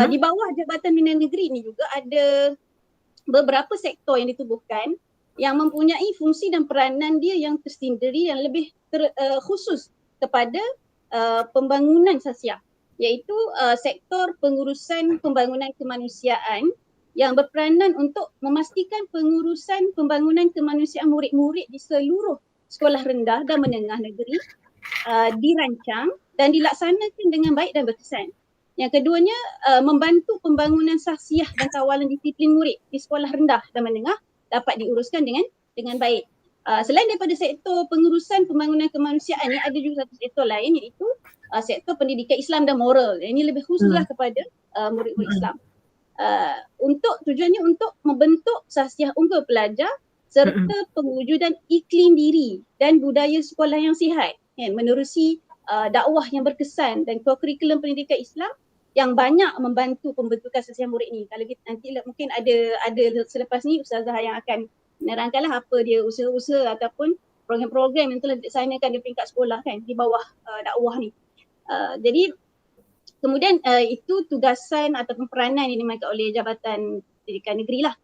di bawah Jabatan Pendidikan Negeri ni juga ada beberapa sektor yang ditubuhkan yang mempunyai fungsi dan peranan dia yang tersendiri dan lebih khusus kepada pembangunan sasiah, iaitu sektor pengurusan pembangunan kemanusiaan yang berperanan untuk memastikan pengurusan pembangunan kemanusiaan murid-murid di seluruh sekolah rendah dan menengah negeri dirancang dan dilaksanakan dengan baik dan berkesan. Yang keduanya, membantu pembangunan sasiah dan kawalan disiplin murid di sekolah rendah dan menengah dapat diuruskan dengan baik. Selain daripada sektor pengurusan pembangunan kemanusiaan ni, ada juga satu sektor lain iaitu sektor pendidikan Islam dan moral. Ini lebih khususlah kepada murid-murid Islam. Untuk tujuannya untuk membentuk sasiah unggul pelajar serta pewujudan iklim diri dan budaya sekolah yang sihat, kan, menerusi dakwah yang berkesan dan kurikulum pendidikan Islam yang banyak membantu pembentukan sasiah murid ni. Kalau kita nanti mungkin ada selepas ni Ustazah yang akan menerangkanlah apa dia usaha-usaha ataupun program-program yang telah dilaksanakan di peringkat sekolah kan di bawah dakwah ni. Jadi kemudian itu tugasan ataupun peranan yang dimainkan oleh Jabatan Pendidikan Negeri lah.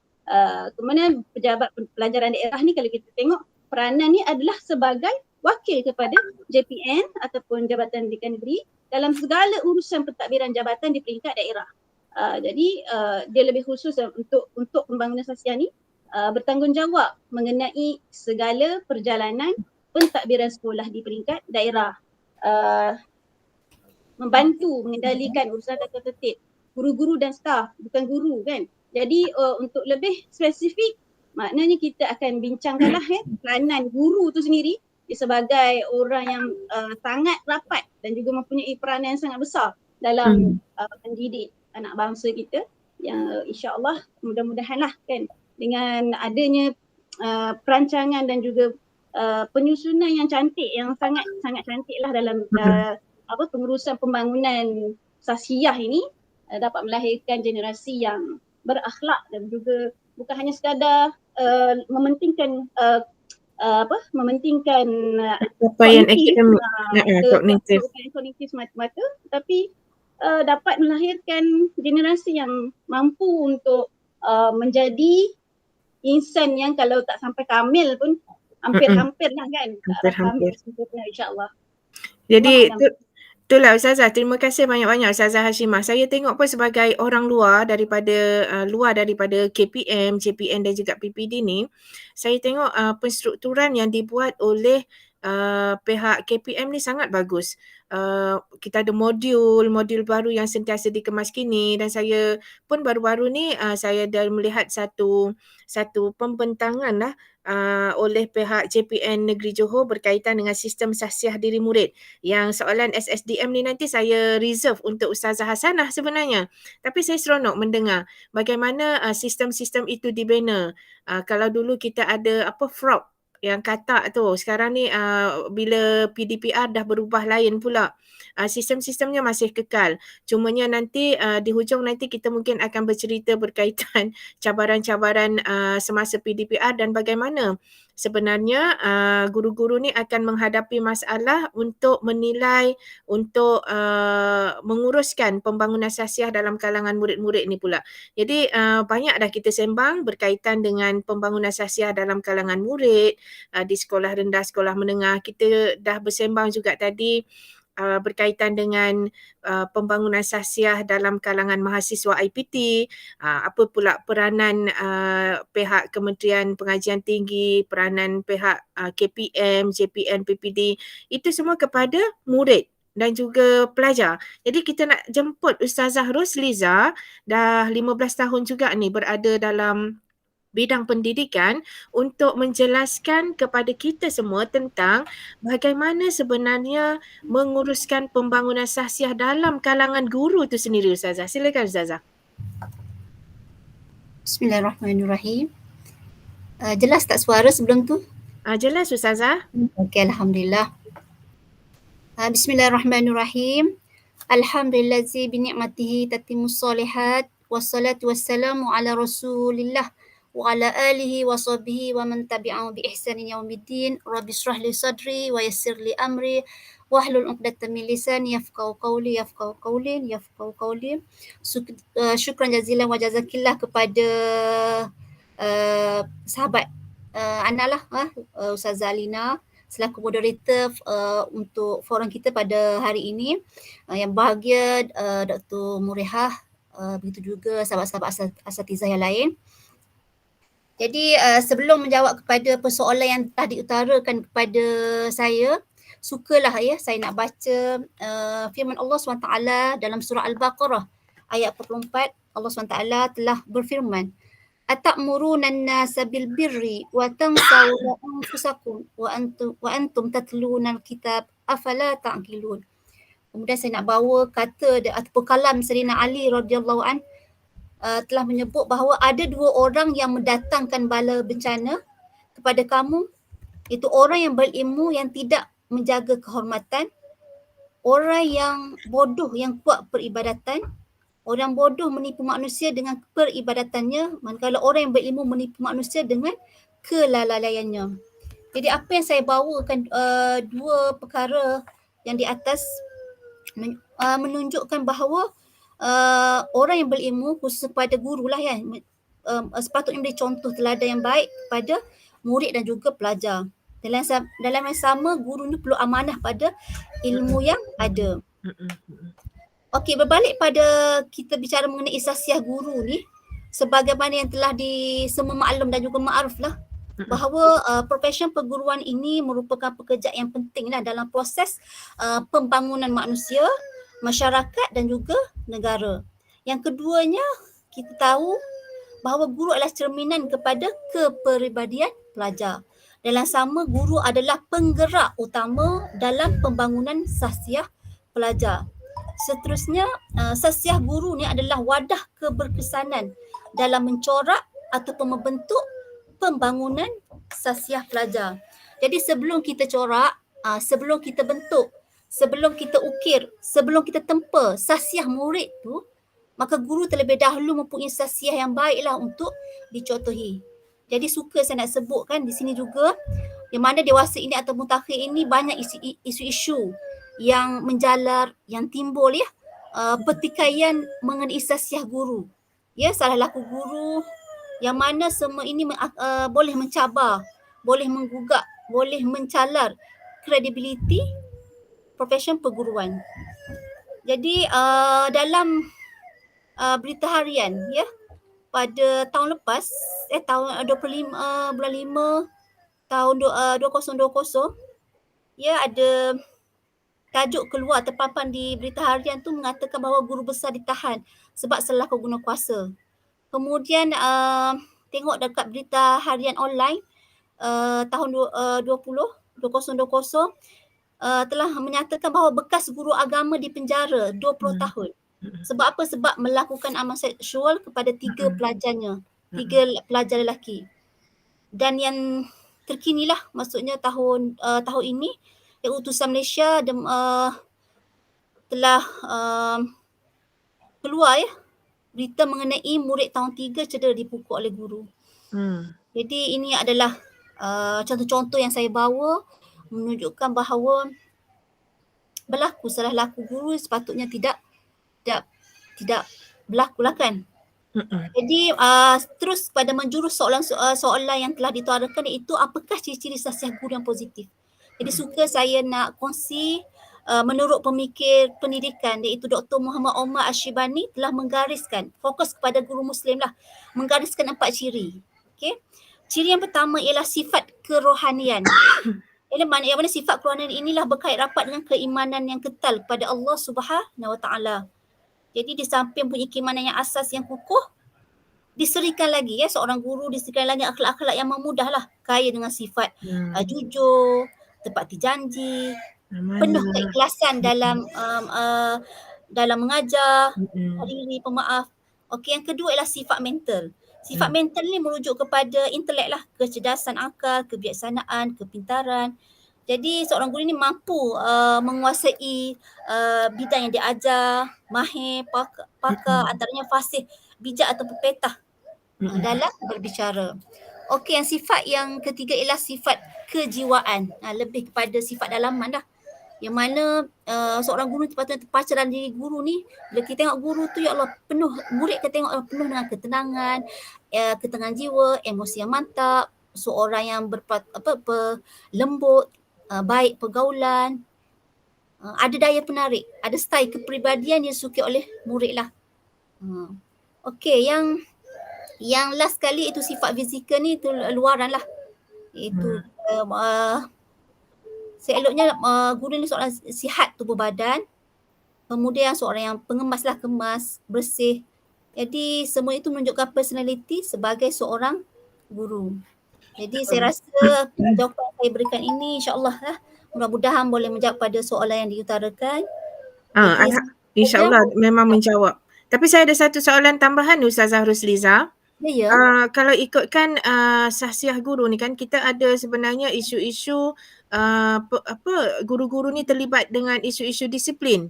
Kemudian pejabat pelajaran daerah ni kalau kita tengok peranan ni adalah sebagai wakil kepada JPN ataupun Jabatan Pendidikan Negeri dalam segala urusan pentadbiran jabatan di peringkat daerah. Jadi dia lebih khusus untuk pembangunan sasiah ni bertanggungjawab mengenai segala perjalanan pentadbiran sekolah di peringkat daerah. Membantu mengendalikan urusan tata tertib guru-guru dan staf, bukan guru kan. Jadi untuk lebih spesifik maknanya kita akan bincangkanlah peranan guru tu sendiri sebagai orang yang sangat rapat dan juga mempunyai peranan yang sangat besar dalam mendidik anak bangsa kita yang insya-Allah mudah-mudahanlah kan dengan adanya perancangan dan juga penyusunan yang cantik, yang sangat cantiklah dalam pengurusan pembangunan sasiah ini dapat melahirkan generasi yang berakhlak dan juga bukan hanya sekadar mementingkan capaian akademik, kognitif semata-mata, tapi dapat melahirkan generasi yang mampu untuk menjadi insan yang kalau tak sampai kamil pun hampir-hampir lah kan. Hampir. InsyaAllah. Jadi itulah Ustazah, terima kasih banyak-banyak Ustazah Hashimah. Saya tengok pun sebagai orang luar daripada KPM, JPN dan juga PPD ni, saya tengok penstrukturan yang dibuat oleh pihak KPM ni sangat bagus. Kita ada modul baru yang sentiasa dikemas kini dan saya pun baru-baru ni saya dah melihat satu pembentangan lah oleh pihak JPN Negeri Johor berkaitan dengan sistem sasiah diri murid. Yang soalan SSDM ni nanti saya reserve untuk Ustazah Hasanah sebenarnya. Tapi saya seronok mendengar bagaimana sistem-sistem itu dibina. Kalau dulu kita ada fraud yang katak tu, sekarang ni bila PDPR dah berubah lain pula. Sistem-sistemnya masih kekal. Cumanya nanti di hujung nanti kita mungkin akan bercerita berkaitan cabaran-cabaran semasa PDPR dan bagaimana sebenarnya guru-guru ni akan menghadapi masalah untuk menilai, untuk menguruskan pembangunan sasiah dalam kalangan murid-murid ni pula. Jadi banyak dah kita sembang berkaitan dengan pembangunan sasiah dalam kalangan murid di sekolah rendah, sekolah menengah. Kita dah bersembang juga tadi berkaitan dengan pembangunan sasiah dalam kalangan mahasiswa IPT, apa pula peranan pihak Kementerian Pengajian Tinggi, peranan pihak KPM, JPN, PPD, itu semua kepada murid dan juga pelajar. Jadi kita nak jemput Ustazah Rosliza, dah 15 tahun juga ni berada dalam bidang pendidikan untuk menjelaskan kepada kita semua tentang bagaimana sebenarnya menguruskan pembangunan sahsiah dalam kalangan guru itu sendiri, Ustazah. Silakan, Ustazah. Bismillahirrahmanirrahim. Jelas tak suara sebelum tu? Jelas, Ustazah. Okey, Alhamdulillah. Bismillahirrahmanirrahim. Alhamdulillazi binikmatihi tatimmus solihat. Wassalatu wassalamu ala rasulillah wa ala alihi wa sahbihi wa man tabi'ahu bi ihsanin yaumiddin. Rabbi shrah li sadri wa yassir li amri wahlul 'uqdatam min lisani yafqahu qawli. Syukran jazilan wa jazakillah kepada sahabat Ana lah, Ustazah Alina selaku moderator untuk forum kita pada hari ini. Yang bahagia Dr. Murehah, begitu juga sahabat-sahabat asatizah yang lain. Jadi sebelum menjawab kepada persoalan yang telah diutarakan kepada saya, sukalah saya nak baca firman Allah SWT dalam surah Al-Baqarah ayat 44. Allah SWT telah berfirman, "Atamuruna an-nasa bil birri wa tansawna anfusakum wa antum tatluna al-kitab afala ta'qilun." Kemudian saya nak bawa kata ataupun kalam Sayyidina Ali radhiyallahu an telah menyebut bahawa ada dua orang yang mendatangkan bala bencana kepada kamu, itu orang yang berilmu yang tidak menjaga kehormatan, orang yang bodoh yang kuat peribadatan. Orang bodoh menipu manusia dengan peribadatannya, manakala orang yang berilmu menipu manusia dengan kelalaiannya. Jadi apa yang saya bawakan dua perkara yang di atas menunjukkan bahawa orang yang berilmu, khusus pada guru lah sepatutnya memberi contoh teladan yang baik kepada murid dan juga pelajar. Dalam yang sama, guru ni perlu amanah pada ilmu yang ada. Okey, berbalik pada kita bicara mengenai sahsiah guru ni, sebagaimana yang telah semua maklum dan juga ma'aruf lah, bahawa profesion perguruan ini merupakan pekerjaan yang penting lah dalam proses pembangunan manusia, masyarakat dan juga negara. Yang keduanya, kita tahu bahawa guru adalah cerminan kepada kepribadian pelajar. Dalam sama, guru adalah penggerak utama dalam pembangunan sahsiah pelajar. Seterusnya, sahsiah guru ni adalah wadah keberkesanan dalam mencorak ataupun membentuk pembangunan sahsiah pelajar. Jadi sebelum kita corak, sebelum kita bentuk, sebelum kita ukir, sebelum kita tempa sahsiah murid tu, maka guru terlebih dahulu mempunyai sahsiah yang baiklah untuk dicontohi. Jadi suka saya nak sebutkan di sini juga, di mana dewasa ini atau mutakhir ini banyak isu-isu yang menjalar, yang timbul pertikaian mengenai sahsiah guru. Salah laku guru, yang mana semua ini boleh mencabar, boleh menggugak, boleh mencalar kredibiliti profesion perguruan. Jadi dalam berita harian pada tahun lepas, tahun 25 bulan 5 tahun 2020, ada tajuk keluar terpampang di berita harian tu mengatakan bahawa guru besar ditahan sebab salah guna kuasa. Kemudian tengok dekat berita harian online tahun 2020 telah menyatakan bahawa bekas guru agama dipenjara 20 tahun. Sebab apa? Sebab melakukan amal seksual kepada 3 pelajarnya, 3 pelajar lelaki. Dan yang terkinilah, maksudnya tahun ini, utusan Malaysia telah keluar berita mengenai murid tahun 3 cedera dipukul oleh guru. Jadi ini adalah contoh-contoh yang saya bawa menunjukkan bahawa berlaku salah laku guru sepatutnya tidak berlaku lah kan. Jadi terus pada menjurus soalan yang telah dituarakan, iaitu apakah ciri-ciri sahsiah guru yang positif. Jadi suka saya nak kongsi menurut pemikir pendidikan, iaitu Dr. Muhammad Omar Ashibani telah menggariskan, fokus kepada guru Muslim lah, menggariskan 4 ciri. Okay. Ciri yang pertama ialah sifat kerohanian. Yang mana sifat kerohanian inilah berkait rapat dengan keimanan yang kekal kepada Allah Subhanahu Wa Taala. Jadi di samping punya keimanan yang asas yang kukuh, diserikan lagi seorang guru diserikan lagi akhlak-akhlak yang memudah lah, kaya dengan sifat jujur, tepati janji, penuh keikhlasan dalam mengajar, hadiri, pemaaf. Okey, yang kedua ialah sifat mental. Sifat mental ni merujuk kepada intelek lah, kecerdasan akal, kebijaksanaan, kepintaran. Jadi seorang guru ni mampu menguasai bidang yang diajar, mahir, pakar, antaranya fasih, bijak atau pepetah dalam berbicara. Okey, yang sifat yang ketiga ialah sifat kejiwaan. Lebih kepada sifat dalaman dah. Yang mana seorang guru sepatutnya terpacu dalam diri guru ni, bila kita tengok guru tu, ya Allah, penuh, murid kita tengok penuh dengan ketenangan, ketenangan jiwa, emosi yang mantap, seorang yang lembut, baik pergaulan, ada daya penarik, ada style kepribadian yang disukai oleh murid lah. Okey, yang last kali itu sifat fizikal ni, itu luaran lah. Itu seeloknya guru ni seorang sihat tubuh badan, kemudian seorang yang pengemas lah, kemas, bersih. Jadi semua itu menunjukkan personality sebagai seorang guru. Jadi saya rasa jawapan yang saya berikan ini insyaAllah lah, mudah-mudahan boleh menjawab pada soalan yang diutarakan. InsyaAllah memang menjawab. Tapi saya ada satu soalan tambahan Ustazah Rusliza. Kalau ikutkan sahsiah guru ni kan, kita ada sebenarnya isu-isu guru-guru ni terlibat dengan isu-isu disiplin.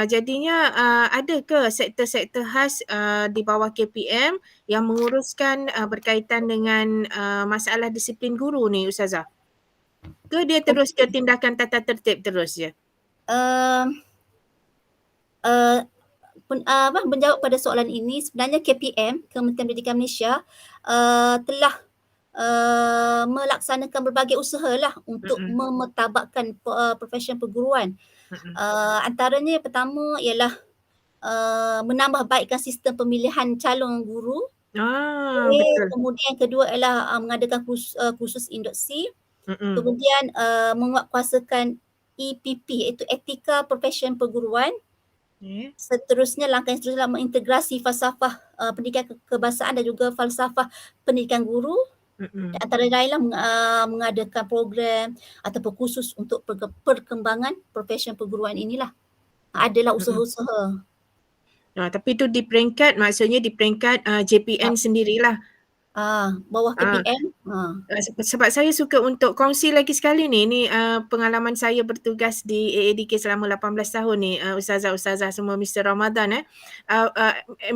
Jadinya ada ke sektor-sektor khas di bawah KPM yang menguruskan berkaitan dengan masalah disiplin guru ni Ustazah? Ke dia terus ke tindakan tata tertib terus je? Menjawab pada soalan ini, sebenarnya KPM, Kementerian Pendidikan Malaysia, telah melaksanakan berbagai usaha lah untuk memetabakkan profesi perguruan. Antaranya yang pertama ialah menambah baikkan sistem pemilihan calon guru. Betul. Kemudian yang kedua ialah mengadakan kursus induksi. Kemudian menguatkuasakan EPP, iaitu Etika Profesi Perguruan. Seterusnya, langkah yang seterusnya adalah mengintegrasi falsafah pendidikan kebahasaan dan juga falsafah pendidikan guru. Antara lainlah mengadakan program ataupun kursus untuk perkembangan profesi perguruan inilah. Adalah usaha-usaha. Tapi itu di peringkat, maksudnya di peringkat JPN sendirilah. Bawah KPM. Sebab saya suka untuk kongsi lagi sekali ni pengalaman saya bertugas di AADK selama 18 tahun ni, ustazah-ustazah semua, Mr. Ramadan.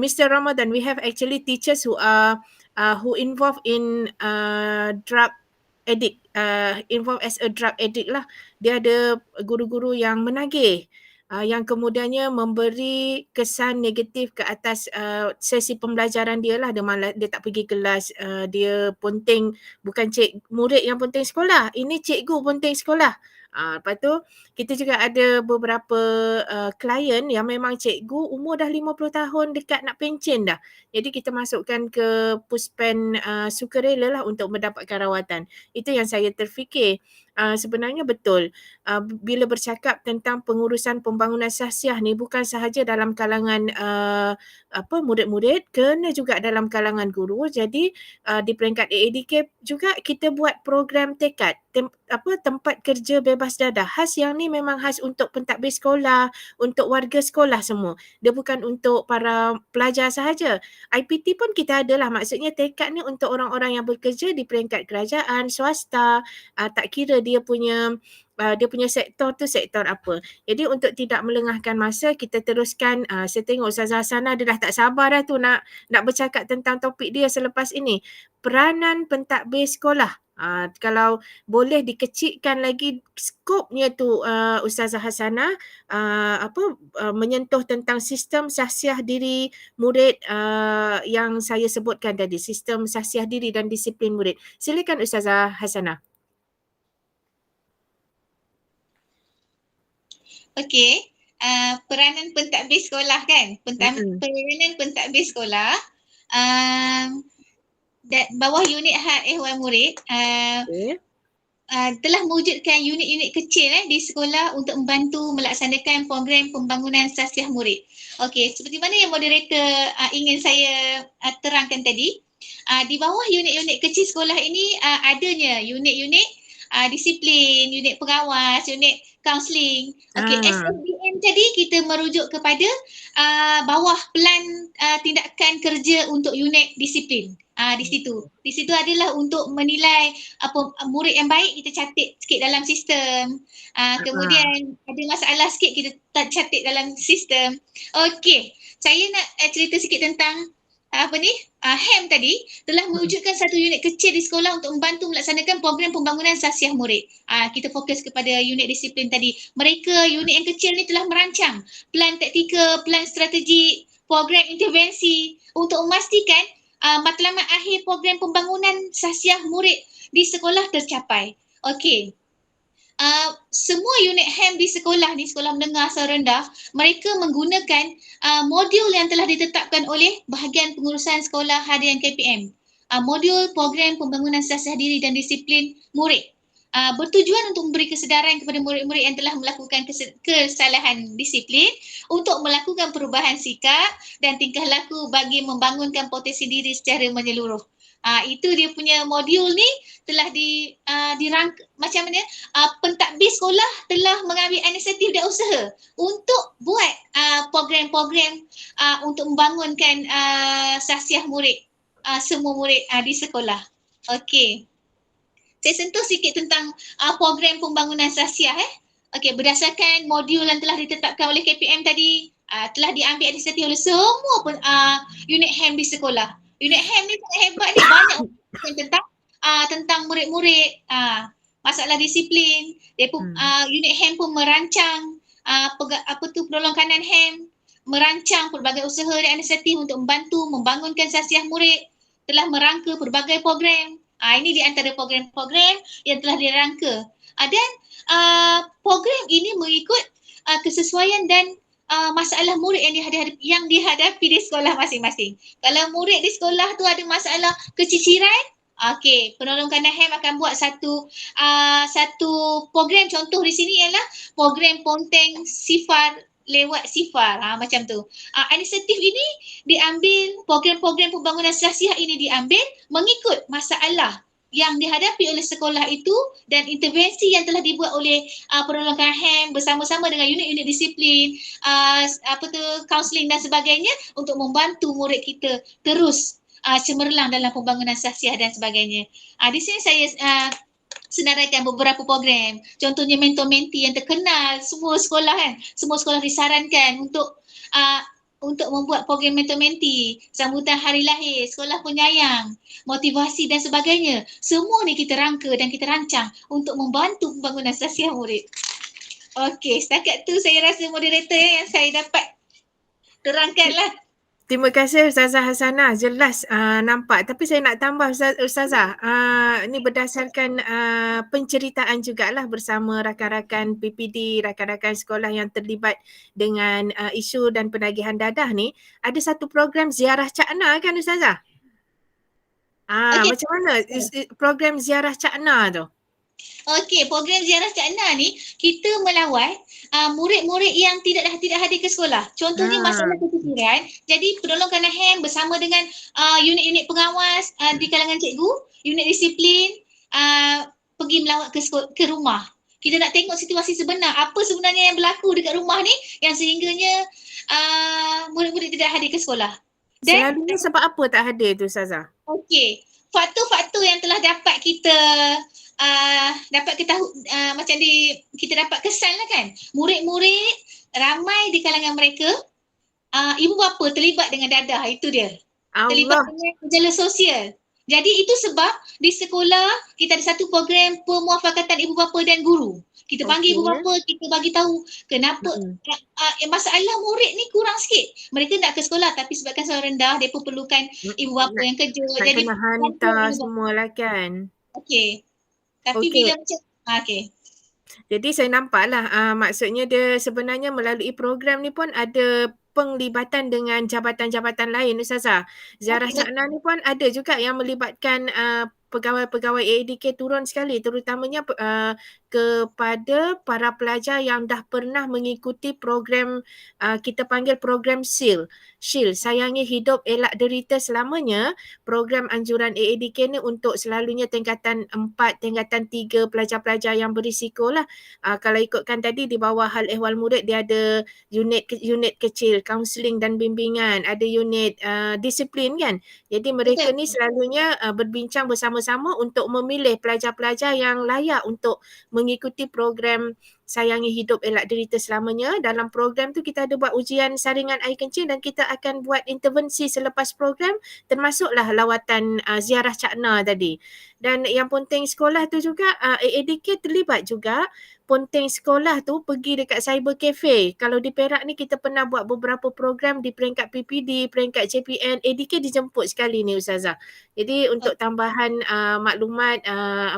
Mr. Ramadan, we have actually teachers who involved in drug addict, involved as a drug addict lah. Dia ada guru-guru yang menagih, yang kemudiannya memberi kesan negatif ke atas sesi pembelajaran dia lah. Dia tak pergi kelas, dia ponteng, bukan murid yang ponteng sekolah, ini cikgu ponteng sekolah. Lepas tu kita juga ada beberapa klien yang memang cikgu umur dah 50 tahun, dekat nak pencen dah. Jadi kita masukkan ke puspen sukarela lah untuk mendapatkan rawatan. Itu yang saya terfikir. Sebenarnya betul, bila bercakap tentang pengurusan pembangunan sahsiah ni, bukan sahaja dalam kalangan murid-murid, kena juga dalam kalangan guru. Jadi di peringkat AADK juga kita buat program tekad, tempat kerja bebas dadah khas, yang ni memang khas untuk pentadbir sekolah, untuk warga sekolah semua. Dia bukan untuk para pelajar sahaja. IPT pun kita ada lah, maksudnya tekad ni untuk orang-orang yang bekerja di peringkat kerajaan, swasta, tak kira dia punya sektor tu sektor apa. Jadi untuk tidak melengahkan masa, kita teruskan. Saya tengok Ustazah Hasanah dia dah tak sabar dah tu nak bercakap tentang topik dia selepas ini. Peranan pentadbir sekolah. Kalau boleh dikecilkan lagi skopnya tu Ustazah Hasanah, menyentuh tentang sistem sahsiah diri murid yang saya sebutkan tadi, sistem sahsiah diri dan disiplin murid. Silakan Ustazah Hasanah. Okey, peranan pentadbir sekolah kan? Peranan pentadbir sekolah, bawah unit hal ehwal murid, telah mewujudkan unit-unit kecil di sekolah untuk membantu melaksanakan program pembangunan sasiah murid. Okey, seperti mana yang moderator ingin saya terangkan tadi, di bawah unit-unit kecil sekolah ini adanya unit-unit disiplin, unit pengawas, unit kaunseling. Okey, SSDM tadi kita merujuk kepada bawah pelan tindakan kerja untuk unit disiplin. Di situ adalah untuk menilai murid yang baik, kita catat sikit dalam sistem. Kemudian ada masalah sikit, kita catat dalam sistem. Okey, saya nak cerita sikit tentang HEM tadi telah mewujudkan satu unit kecil di sekolah untuk membantu melaksanakan program pembangunan sasiah murid. Kita fokus kepada unit disiplin tadi. Mereka, unit yang kecil ni telah merancang plan taktikal, plan strategi, program intervensi untuk memastikan matlamat akhir program pembangunan sasiah murid di sekolah tercapai. Okey. Semua unit HEM di sekolah ni, sekolah menengah asal rendah, mereka menggunakan modul yang telah ditetapkan oleh bahagian pengurusan sekolah harian KPM. Modul program pembangunan sasiah diri dan disiplin murid. Bertujuan untuk memberi kesedaran kepada murid-murid yang telah melakukan kesalahan disiplin untuk melakukan perubahan sikap dan tingkah laku bagi membangunkan potensi diri secara menyeluruh. Itu dia punya modul ni telah dirangka macam mana pentadbir sekolah telah mengambil inisiatif dan usaha untuk buat program-program untuk membangunkan sasiah murid, semua murid di sekolah. Okey. Saya sentuh sikit tentang program pembangunan sasiah. Okey, berdasarkan modul yang telah ditetapkan oleh KPM tadi, telah diambil inisiatif oleh semua unit HEM di sekolah. Unit HEM ni sangat hebat ni, banyak tentang murid-murid, masalah disiplin. Unit HEM pun merancang penolong kanan HEM, merancang pelbagai usaha dan inisiatif untuk membantu membangunkan sasiah murid, telah merangka pelbagai program. Ini di antara program-program yang telah dirangka. Dan program ini mengikut kesesuaian dan masalah murid yang dihadapi di sekolah masing-masing. Kalau murid di sekolah tu ada masalah keciciran, okey, penolong kanan HEM akan buat satu program. Contoh di sini ialah program ponteng sifar lewat sifar, macam tu. Inisiatif ini diambil, program-program pembangunan sasiah ini diambil mengikut masalah yang dihadapi oleh sekolah itu dan intervensi yang telah dibuat oleh penolong kanan HEM bersama-sama dengan unit-unit disiplin, kaunseling dan sebagainya untuk membantu murid kita terus cemerlang dalam pembangunan sasiah dan sebagainya. Di sini saya senaraikan beberapa program. Contohnya mentor-menti yang terkenal semua sekolah semua sekolah disarankan untuk membuat program mentor-menti, sambutan hari lahir, sekolah penyayang, motivasi dan sebagainya. Semua ni kita rangka dan kita rancang untuk membantu pembangunan sasiah murid. Okey, setakat tu saya rasa moderator yang saya dapat terangkanlah. Terima kasih Ustazah Hasanah, jelas nampak. Tapi saya nak tambah Ustazah, ini berdasarkan penceritaan jugalah bersama rakan-rakan PPD, rakan-rakan sekolah yang terlibat dengan isu dan penagihan dadah ni. Ada satu program ziarah Cakna kan Ustazah? Okay. Macam mana program ziarah Cakna tu? Okey, program ziarah Cakna ni kita melawat murid-murid yang tidak hadir ke sekolah. Contohnya masalah keciciran. Jadi penolong kanan HEM bersama dengan unit-unit pengawas di kalangan cikgu, unit disiplin pergi melawat ke rumah. Kita nak tengok situasi sebenar, apa sebenarnya yang berlaku dekat rumah ni yang sehingganya murid-murid tidak hadir ke sekolah. Dan selalunya sebab apa tak hadir tu Ustazah? Okey, faktor-faktor yang telah dapat kita dapat ketahui, macam kita dapat kesan lah kan, murid-murid ramai di kalangan mereka ibu bapa terlibat dengan dadah, itu dia. Terlibat dengan gejala sosial. Jadi itu sebab di sekolah kita ada satu program pemuafakatan ibu bapa dan guru. Kita panggil ibu bapa, kita bagi tahu kenapa masalah murid ni kurang sikit. Mereka nak ke sekolah tapi sebabkan sekolah rendah, mereka perlukan ibu bapa yang kerja. Jadi kena hantar semualah kan. Okey. Tapi bila macam jadi saya nampaklah maksudnya dia sebenarnya melalui program ni pun ada penglibatan dengan jabatan-jabatan lain Ustazah. Ziarah Cakna ni pun ada juga yang melibatkan pegawai-pegawai AADK turun sekali, terutamanya kepada para pelajar yang dah pernah mengikuti program kita panggil program SHIELD, Sayangi Hidup Elak Derita Selamanya. Program anjuran AADK ni untuk selalunya tingkatan 4, tingkatan 3 pelajar-pelajar yang berisiko lah. Kalau ikutkan tadi di bawah hal ehwal murid dia ada unit kecil, kaunseling dan bimbingan, ada unit disiplin kan. Jadi mereka ni selalunya berbincang bersama-sama untuk memilih pelajar-pelajar yang layak untuk mengikuti program Sayangi Hidup Elak Derita Selamanya. Dalam program tu kita ada buat ujian saringan air kencing dan kita akan buat intervensi selepas program, termasuklah lawatan ziarah Cakna tadi. Dan yang ponteng sekolah tu juga AADK terlibat juga. Ponteng sekolah tu pergi dekat cyber cafe. Kalau di Perak ni kita pernah buat beberapa program di peringkat PPD, peringkat JPN, ADK dijemput sekali ni Ustazah. Jadi untuk tambahan maklumat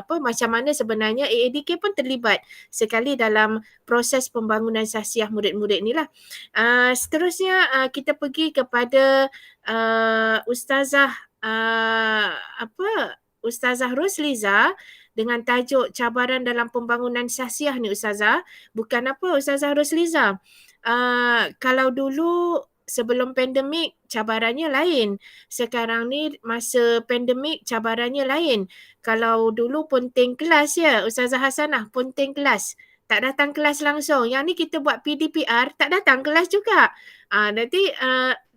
macam mana sebenarnya AADK pun terlibat sekali dalam proses pembangunan sahsiah murid-murid ni lah. Seterusnya kita pergi kepada Ustazah Ustazah Rosliza dengan tajuk cabaran dalam pembangunan sahsiah ni Ustazah. Bukan apa Ustazah Rosliza. Kalau dulu sebelum pandemik cabarannya lain. Sekarang ni masa pandemik cabarannya lain. Kalau dulu ponteng kelas ya Ustazah Hasanah, ponteng kelas. Tak datang kelas langsung. Yang ni kita buat PDPR, tak datang kelas juga. Nanti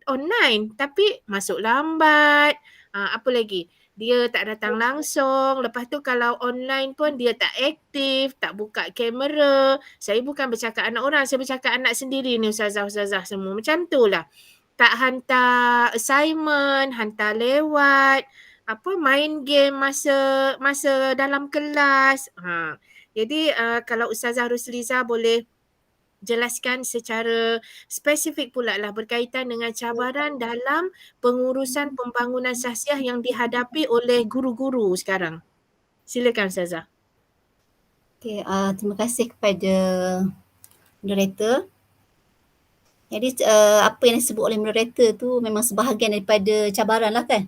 online tapi masuk lambat. Apa lagi? Dia tak datang langsung. Lepas tu kalau online pun dia tak aktif, tak buka kamera. Saya bukan bercakap anak orang, saya bercakap anak sendiri ni ustazah-ustazah semua. Macam tu lah. Tak hantar assignment, hantar lewat, main game masa dalam kelas. Jadi kalau Ustazah Rosliza boleh jelaskan secara spesifik pula lah berkaitan dengan cabaran dalam pengurusan pembangunan sahsiah yang dihadapi oleh guru-guru sekarang. Silakan Ustazah. Okay, terima kasih kepada moderator. Jadi apa yang disebut oleh moderator tu memang sebahagian daripada cabaran lah kan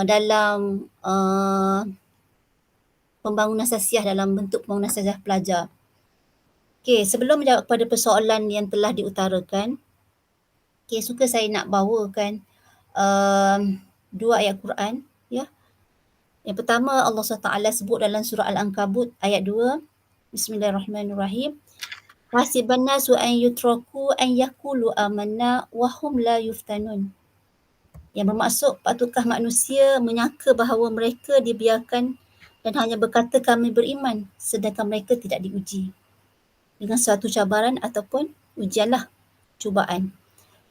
dalam pembangunan sahsiah, dalam bentuk pembangunan sahsiah pelajar. Okay, sebelum menjawab kepada persoalan yang telah diutarakan, suka saya nak bawakan dua ayat Quran. Ya. Yang pertama Allah SWT sebut dalam surah Al-Ankabut ayat 2. Bismillahirrahmanirrahim. Hasiban nasu an yutraku an yaqulu amanna wa hum la yuftanun. Yang bermaksud, patutkah manusia menyangka bahawa mereka dibiarkan dan hanya berkata kami beriman sedangkan mereka tidak diuji dengan suatu cabaran ataupun ujianlah, cubaan.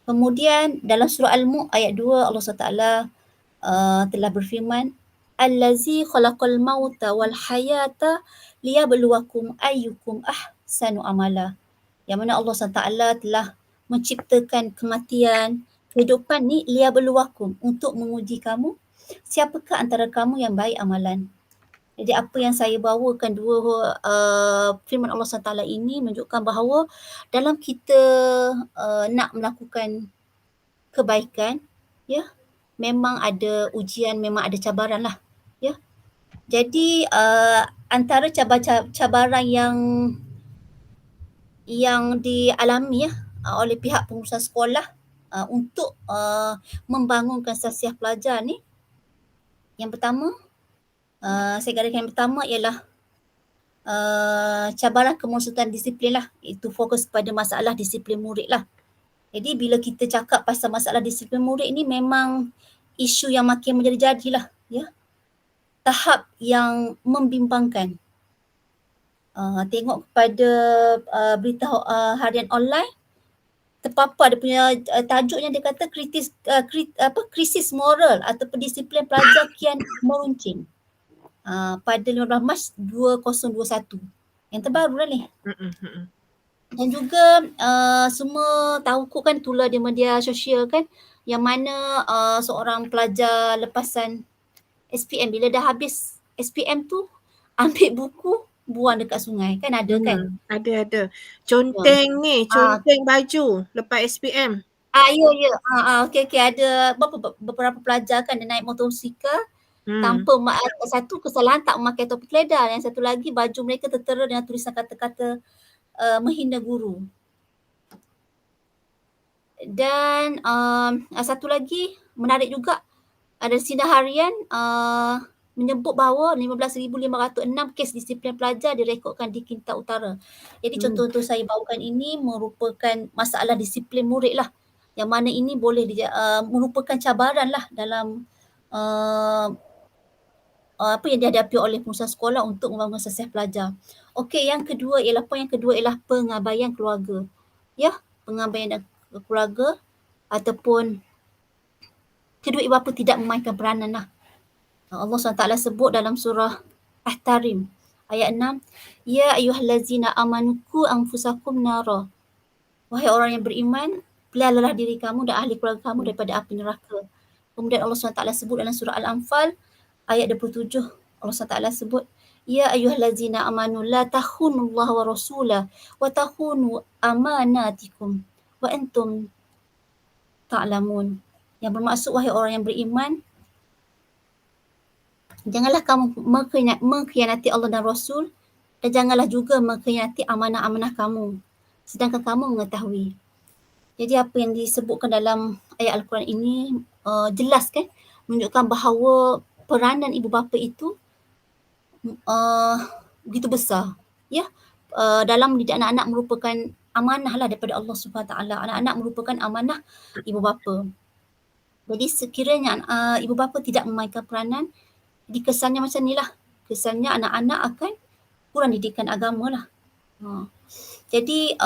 Kemudian dalam surah Al-Mulk ayat 2 Allah SWT telah berfirman, Allazi khalaqal mauta wal hayata liyabluwakum ayyukum ahsanu amala. Yang mana Allah SWT telah menciptakan kematian, kehidupan ni liyabluwakum, untuk menguji kamu, siapakah antara kamu yang baik amalan. Jadi apa yang saya bawakan dua firman Allah SWT ini menunjukkan bahawa dalam kita nak melakukan kebaikan, ya, memang ada ujian, memang ada cabaran lah, ya. Jadi antara cabaran yang dialami oleh pihak pengurusan sekolah untuk membangunkan sahsiah pelajar ni, yang pertama, saya gariskan yang pertama ialah cabaran kemonsutan disiplin lah, iaitu fokus pada masalah disiplin murid lah. Jadi bila kita cakap pasal masalah disiplin murid ni memang isu yang makin menjadi-jadi lah, ya. Tahap yang membimbangkan. Tengok kepada berita harian online, terpapar dia punya tajuknya, dia kata krisis moral atau disiplin pelajar kian meruncing. Pada 15 Mac 2021. Yang terbaru lah ni. Dan juga semua tahu kot kan tular di media sosial kan, yang mana seorang pelajar lepasan SPM, bila dah habis SPM tu ambil buku buang dekat sungai kan, ada kan? Ada. Conteng ni, conteng baju lepas SPM. Ya. Okey, ada beberapa pelajar kan, dia naik motosikal. Tanpa satu kesalahan tak memakai topi keledar, yang satu lagi baju mereka tertera dengan tulisan kata-kata menghina guru. Dan satu lagi menarik juga, ada sinar harian menyebut bahawa 15,506 kes disiplin pelajar direkodkan di Kelantan Utara. Jadi contoh untuk saya bawakan ini merupakan masalah disiplin murid lah, yang mana ini boleh merupakan cabaran lah dalam apa yang dihadapi oleh pengusaha sekolah untuk membangun sesiah pelajar. Okey, yang kedua ialah pengabaian keluarga. Ya, pengabaian keluarga ataupun kedua ibu bapa tidak memainkan peranan lah. Allah SWT sebut dalam surah At-Tahrim ayat 6, Ya ayyuhallazina amanu qu anfusakum nara. Wahai orang yang beriman, peliharalah diri kamu dan ahli keluarga kamu daripada api neraka. Kemudian Allah SWT sebut dalam surah Al-Anfal ayat 27, Allah SWT sebut, Ya ayyuhallazina amanu la takhunullaha wa rasulah wa takhunu amanatikum wa antum ta'lamun. Yang bermaksud, wahai orang yang beriman, janganlah kamu mengkhianati Allah dan Rasul, dan janganlah juga mengkhianati amanah-amanah kamu, sedangkan kamu mengetahui. Jadi apa yang disebutkan dalam ayat Al-Quran ini jelas kan, menunjukkan bahawa peranan ibu bapa itu begitu besar. Ya, dalam mendidik anak-anak merupakan amanah lah daripada Allah SWT. Anak-anak merupakan amanah ibu bapa. Jadi sekiranya ibu bapa tidak memainkan peranan, jadi kesannya macam ni lah. Kesannya anak-anak akan kurang didikan agama lah. Jadi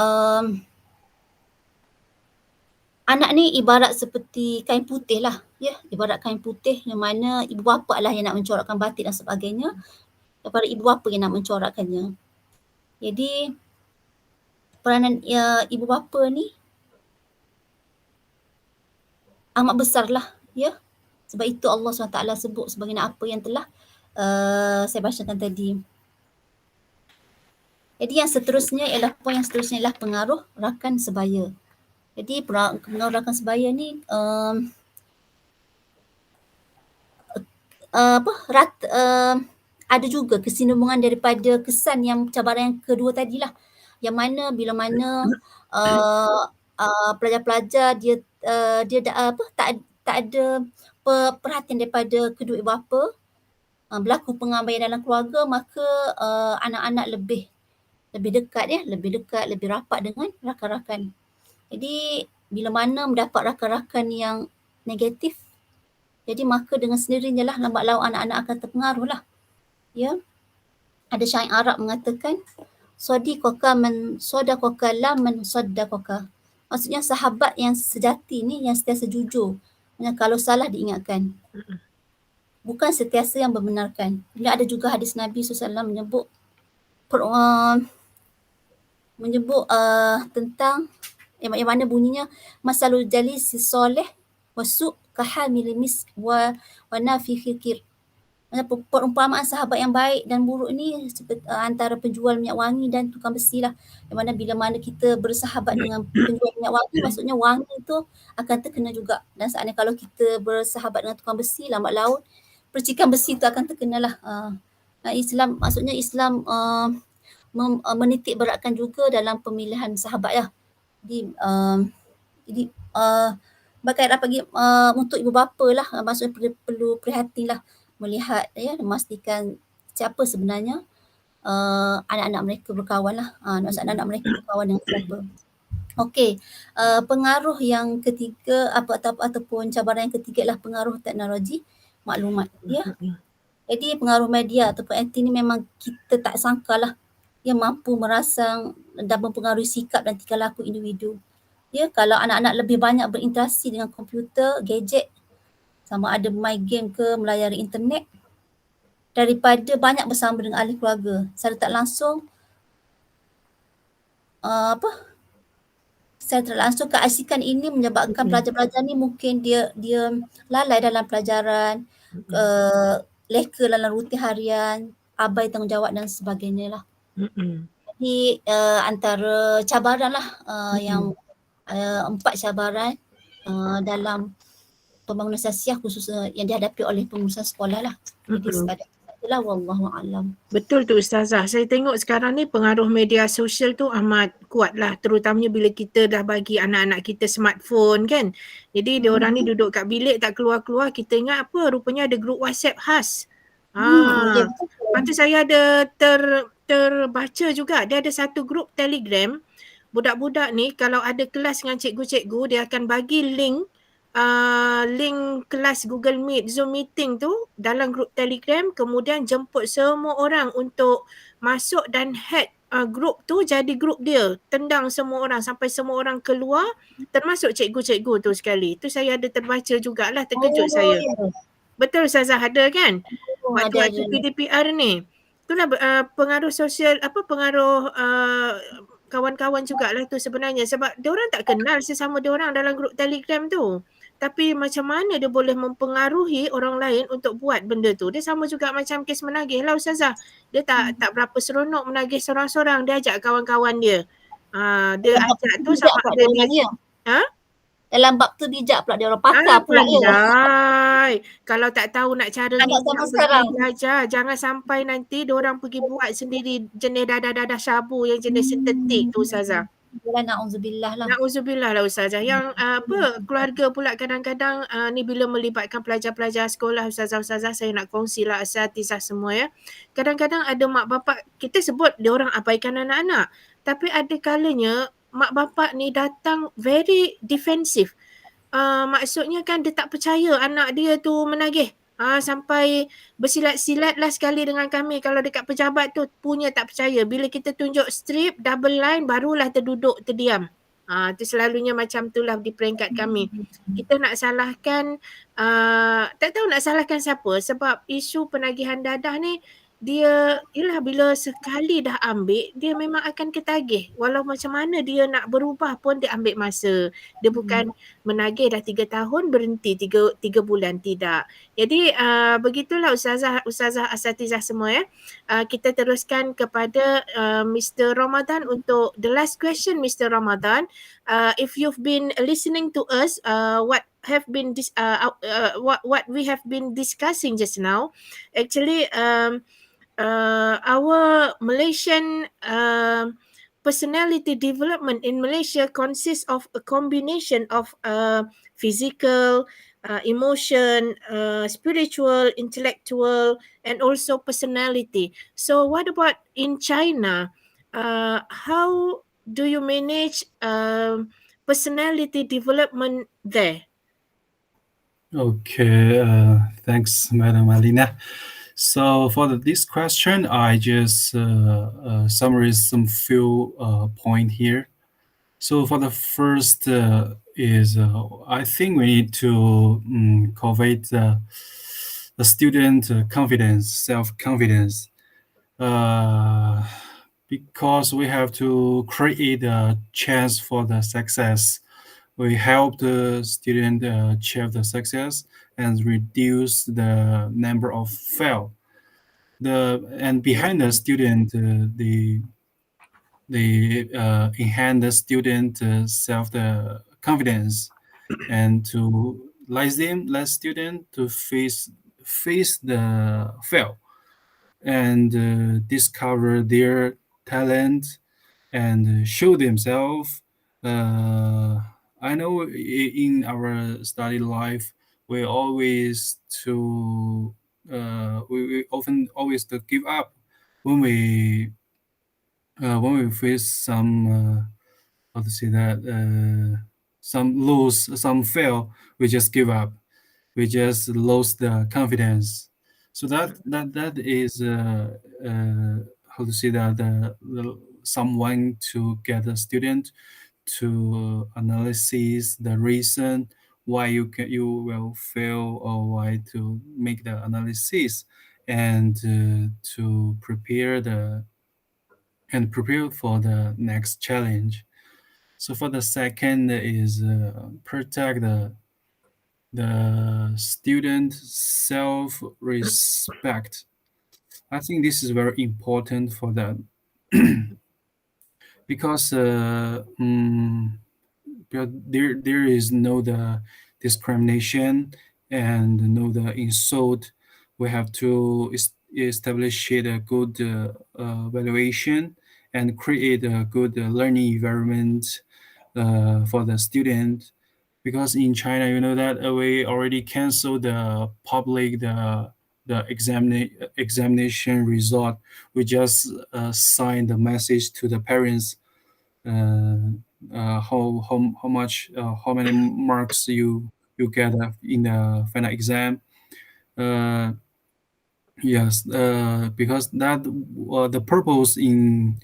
anak ni ibarat seperti kain putih lah. Ya, ibarat kain putih yang mana ibu bapa lah yang nak mencorakkan batik dan sebagainya, daripada ibu bapa yang nak mencorakkannya. Jadi peranan ibu bapa ni amat besar lah, ya. Sebab itu Allah SWT sebut sebagaimana apa yang telah saya bacakan tadi. Jadi yang seterusnya ialah pengaruh rakan sebaya. Jadi pengaruh rakan sebaya ni ada juga kesinambungan daripada kesan yang cabaran yang kedua tadilah, yang mana bila mana pelajar-pelajar dia tak ada perhatian daripada kedua ibu bapa, berlaku pengabaian dalam keluarga, maka anak-anak lebih dekat, lebih rapat dengan rakan-rakan. Jadi bila mana mendapat rakan-rakan yang negatif, jadi maka dengan sendirinya lah lambat laun anak-anak akan terpengaruh lah. Ya, ada syair Arab mengatakan, Sadiqaka man sadaqaka la man saddaqaka. Maksudnya sahabat yang sejati ni yang sentiasa jujur, yang kalau salah diingatkan, bukan sentiasa yang membenarkan. Bila ada juga hadis Nabi SAW menyebut tentang yang mana bunyinya, masalul jalis soleh wasu kahamil misk wa nafikhil kir. Perumpamaan sahabat yang baik dan buruk ni seperti antara penjual minyak wangi dan tukang besi lah. Yang mana bila mana kita bersahabat dengan penjual minyak wangi, maksudnya wangi tu akan terkena juga. Dan saatnya kalau kita bersahabat dengan tukang besi, lambat laun percikan besi tu akan terkena lah. Islam menitik beratkan juga dalam pemilihan sahabat lah. Jadi berkaitan bagi untuk ibu bapa lah, maksudnya perlu prihatin lah melihat, ya, memastikan siapa sebenarnya anak-anak mereka berkawan lah, anak-anak mereka berkawan dengan siapa. Okey, pengaruh yang ketiga ataupun cabaran yang ketiga adalah pengaruh teknologi maklumat, ya. Jadi pengaruh media ataupun IT ni memang kita tak sangka lah yang mampu merangsang dan mempengaruhi sikap dan tingkah laku individu. Ya, kalau anak-anak lebih banyak berinteraksi dengan komputer, gadget, sama ada main game ke melayari internet, daripada banyak bersama dengan ahli keluarga, secara tak langsung secara tak langsung keasikan ini menyebabkan pelajar-pelajar ni mungkin dia lalai dalam pelajaran, leka dalam rutin harian, abai tanggungjawab dan sebagainya lah. Jadi antara cabaran lah yang 4 cabaran dalam pembangunan sosial khusus yang dihadapi oleh pengurusan sekolah lah. Jadi sekadar itulah, wallahu a'lam. Betul tu Ustazah. Saya tengok sekarang ni pengaruh media sosial tu amat kuat lah. Terutamanya bila kita dah bagi anak-anak kita smartphone kan. Jadi dia orang ni duduk kat bilik tak keluar-keluar. Kita ingat apa? Rupanya ada grup WhatsApp khas. Ya, betul. Lepas tu saya ada terbaca juga. Dia ada satu grup Telegram. Budak-budak ni kalau ada kelas dengan cikgu-cikgu, dia akan bagi link kelas Google Meet, Zoom meeting tu dalam grup Telegram, kemudian jemput semua orang untuk masuk dan hack grup tu jadi grup dia. Tendang semua orang sampai semua orang keluar, termasuk cikgu-cikgu tu sekali. Tu saya ada terbaca jugalah, terkejut saya. Ya. Betul Ustazah, ada kan? Waktu Ada. PDPR ni. Itulah pengaruh sosial, pengaruh kawan-kawan jugalah tu sebenarnya, sebab diorang tak kenal sesama diorang dalam grup Telegram tu. Tapi macam mana dia boleh mempengaruhi orang lain untuk buat benda tu. Dia sama juga macam kes menagih lah Ustazah. Dia tak berapa seronok menagih seorang-seorang. Dia ajak kawan-kawan dia. Dia ajak tu sama ada dia. Dalam bab tu bijak pula dia orang pakar pula dia. Kalau tak tahu nak cara Anak zaman sekarang belajar, jangan sampai nanti diorang pergi buat sendiri jenis dadah-dadah syabu yang jenis sintetik tu Ustazah. Na'udzubillah lah. Na'udzubillah lah Ustazah. Yang keluarga pula kadang-kadang ni bila melibatkan pelajar-pelajar sekolah Ustazah-Ustazah, saya nak kongsilah asatizah semua ya. Kadang-kadang ada mak bapak, kita sebut diorang abaikan anak-anak. Tapi ada kalanya mak bapak ni datang very defensive. Maksudnya kan dia tak percaya anak dia tu menagih. Sampai bersilat-silat lah sekali dengan kami. Kalau dekat pejabat tu punya tak percaya. Bila kita tunjuk strip, double line, barulah terduduk, terdiam. Tu selalunya macam tu lah di peringkat kami. Kita nak salahkan, tak tahu nak salahkan siapa. Sebab isu penagihan dadah ni, dia ialah bila sekali dah ambil, dia memang akan ketagih. Walau macam mana dia nak berubah pun dia ambil masa. Dia bukan menagih dah 3 tahun berhenti 3 bulan, tidak. Jadi begitulah Ustazah asatizah semua ya. Kita teruskan kepada Mr. Ramadan untuk the last question Mr. Ramadan. If you've been listening to us, what we have been discussing just now, actually our Malaysian personality development in Malaysia consists of a combination of physical, emotion, spiritual, intellectual, and also personality. So what about in China? How do you manage personality development there? Okay, thanks, Madam Alina. So for this question, I just summarize some few point here. So for the first is I think we need to cultivate the student confidence, self-confidence, because we have to create a chance for the success. We help the student achieve the success and reduce the number of fail. And behind the student, the enhance the student self the confidence, and to let student to face the fail and discover their talent and show themselves. I know in our study life, we always we often always to give up when we face some how to say that some lose, some fail, we just give up, we just lose the confidence. So that is how to say that someone to get a student to analyze the reason why you will fail, or why to make the analysis, and to prepare for the next challenge. So for the second is protect the student self-respect. I think this is very important for them. Because there is no the discrimination and know the insult. We have to establish a good valuation and create a good learning environment for the student. Because in China, you know that we already canceled the public the examination result. We just signed the message to the parents how much how many marks you get in the final exam. Yes, because that the purpose in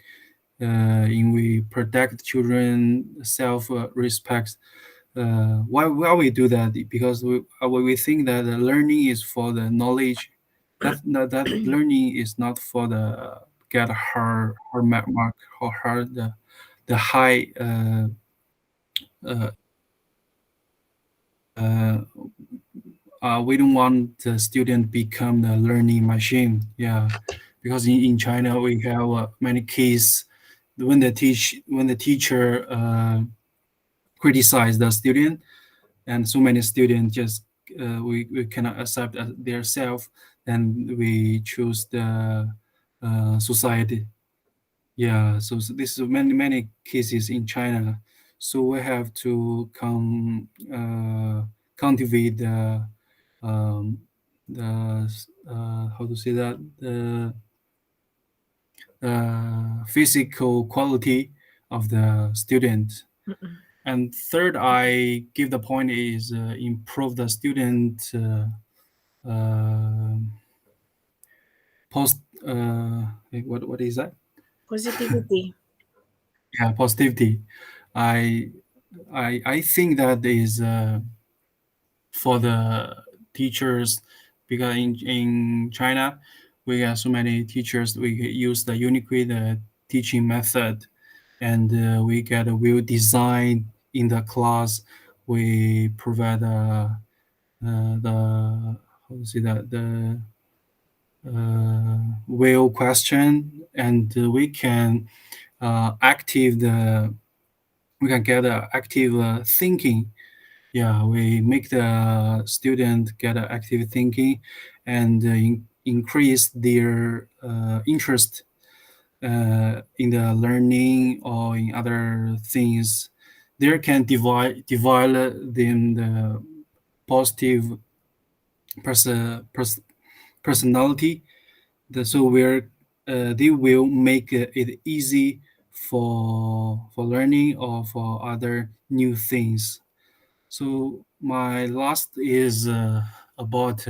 we protect children self respect. Why we do that? Because we think that the learning is for the knowledge. That learning is not for the get hard mark or hard the high uh, we don't want the student become the learning machine. Yeah, because in China we have many cases when the teacher criticize the student, and so many students just we cannot accept their self, then we choose the society. Yeah, so this is many cases in China. So we have to cultivate the how to say that the physical quality of the student. And third, I give the point is improve the student post what is that? Positivity. Yeah, positivity. I think that is for the teachers, because in China we have so many teachers. We use the Uniquid teaching method, and we get a well design in the class. We provide the how to say that the well question, and we can we can get active thinking. Yeah, we make the student get active thinking and increase their interest in the learning or in other things. There can develop them the positive personality. So where they will make it easy for learning or for other new things. So my last is about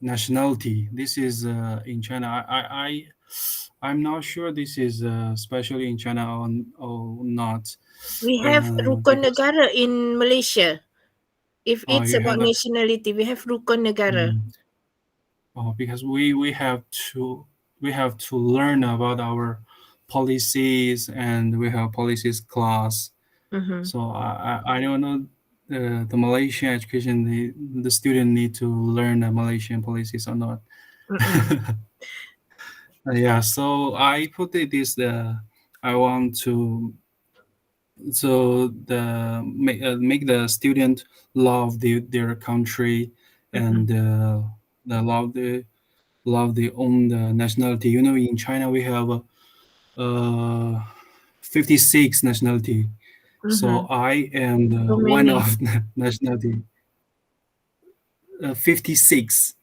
nationality. This is in China. I'm not sure this is especially in China or not. We have Rukun Because Negara in Malaysia. If it's you about have nationality, we have Rukun Negara. because we have to learn about our policies, and we have policies class. Mhm. So I don't know the Malaysian education. The student need to learn the Malaysian policies or not. Yeah. So I put it this. I want to make the student love their country, and the love their own nationality. You know, in China we have 56 nationality. So I am So one many. of nationality. 56.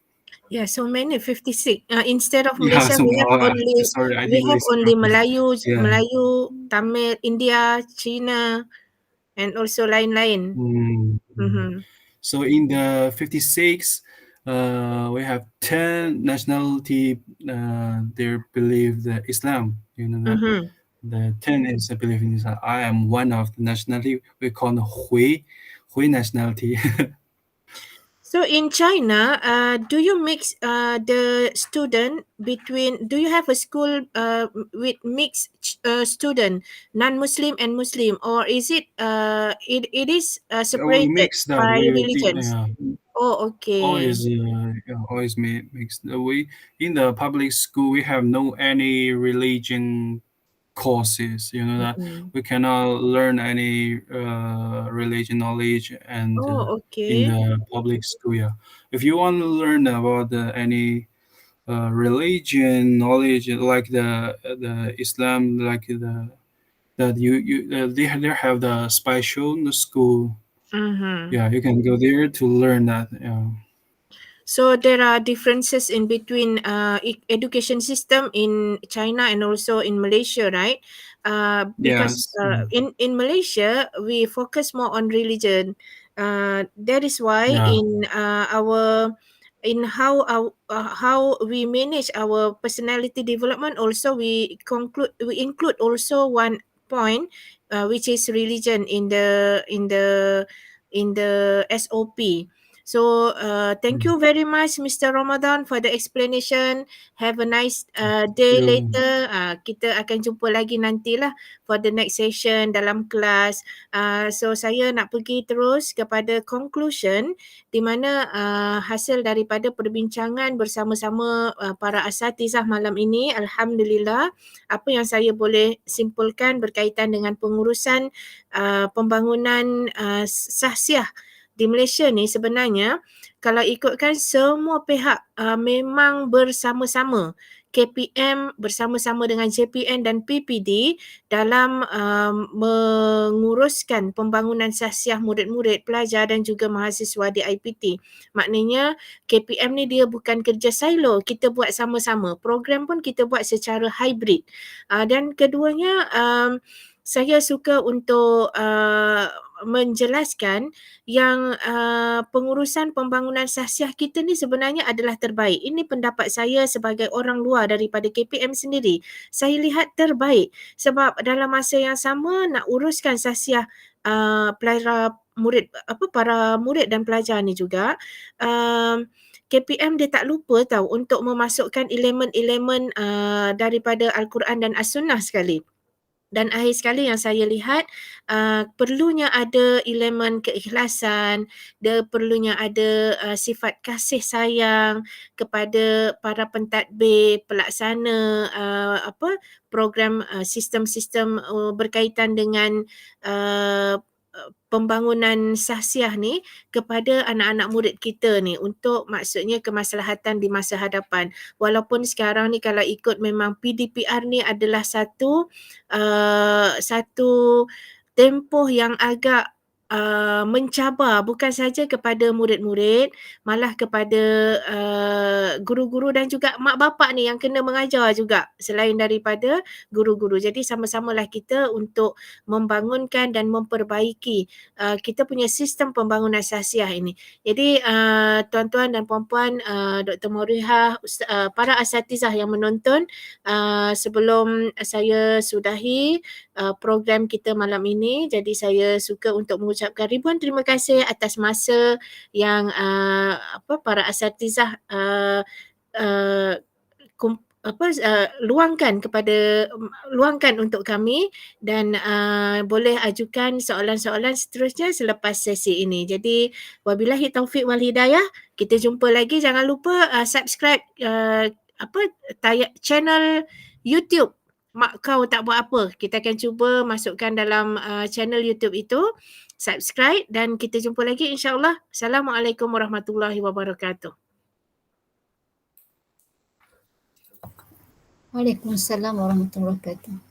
Yeah, so many, 56. Instead of Yeah, Malaysia, so we have sorry, I didn't listen properly. Melayu, Yeah. Melayu, Tamil, India, China, and also lain-lain. So in the 56, we have 10 nationality. They believe the Islam. You know that the 10 is a belief in Islam. I am one of the nationality. We call the Hui nationality. So in China, do you mix the student between? Do you have a school with mixed student, non-Muslim and Muslim, or is it it is We separated mix that. by We religions? Oh, okay. always mix. We in the public school we have no any religion courses, that Mm-mm. we cannot learn any religion knowledge and Oh, in okay. the public school. Yeah, if you want to learn about any religion knowledge like the Islam, like that they have the special school. Mm-hmm. Yeah, you can go there to learn that. Yeah. So there are differences in between education system in China and also in Malaysia, right? Because Yes. Mm. in Malaysia we focus more on religion. That is why Yeah. in how we manage our personality development also we include also one point which is religion in the SOP. So thank you very much Mr. Ramadan for the explanation. Have a nice day You. later. Kita akan jumpa lagi nantilah for the next session dalam kelas. So saya nak pergi terus kepada conclusion di mana hasil daripada perbincangan bersama-sama para asatizah malam ini, alhamdulillah apa yang saya boleh simpulkan berkaitan dengan pengurusan pembangunan sahsiah di Malaysia ni sebenarnya kalau ikutkan semua pihak memang bersama-sama KPM bersama-sama dengan JPN dan PPD dalam menguruskan pembangunan sahsiah murid-murid, pelajar dan juga mahasiswa di IPT. Maknanya KPM ni dia bukan kerja silo, kita buat sama-sama. Program pun kita buat secara hybrid. Dan keduanya saya suka untuk menjelaskan yang pengurusan pembangunan sahsiah kita ni sebenarnya adalah terbaik. Ini pendapat saya sebagai orang luar daripada KPM sendiri. Saya lihat terbaik sebab dalam masa yang sama nak uruskan sahsiah para murid dan pelajar ni juga KPM dia tak lupa tahu untuk memasukkan elemen-elemen daripada Al-Quran dan As-Sunnah sekali. Dan akhir sekali yang saya lihat perlunya ada elemen keikhlasan, perlunya ada sifat kasih sayang kepada para pentadbir, pelaksana program sistem-sistem berkaitan dengan pembangunan sahsiah ni kepada anak-anak murid kita ni untuk maksudnya kemaslahatan di masa hadapan. Walaupun sekarang ni kalau ikut memang PDPR ni adalah satu tempoh yang agak mencabar bukan saja kepada murid-murid malah kepada guru-guru dan juga mak bapak ni yang kena mengajar juga selain daripada guru-guru. Jadi sama-samalah kita untuk membangunkan dan memperbaiki kita punya sistem pembangunan sahsiah ini. Jadi tuan-tuan dan puan-puan, Dr. Maurihah, para asatizah yang menonton, sebelum saya sudahi program kita malam ini, jadi saya suka untuk mengucapkan ribuan terima kasih atas masa yang para asatizah luangkan untuk kami dan boleh ajukan soalan-soalan seterusnya selepas sesi ini. Jadi wabillahi taufiq wal hidayah. Kita jumpa lagi. Jangan lupa subscribe channel YouTube Mak Kau Tak Buat Apa. Kita akan cuba masukkan dalam channel YouTube itu. Subscribe dan kita jumpa lagi insya-Allah. Assalamualaikum warahmatullahi wabarakatuh. Waalaikumsalam warahmatullahi wabarakatuh.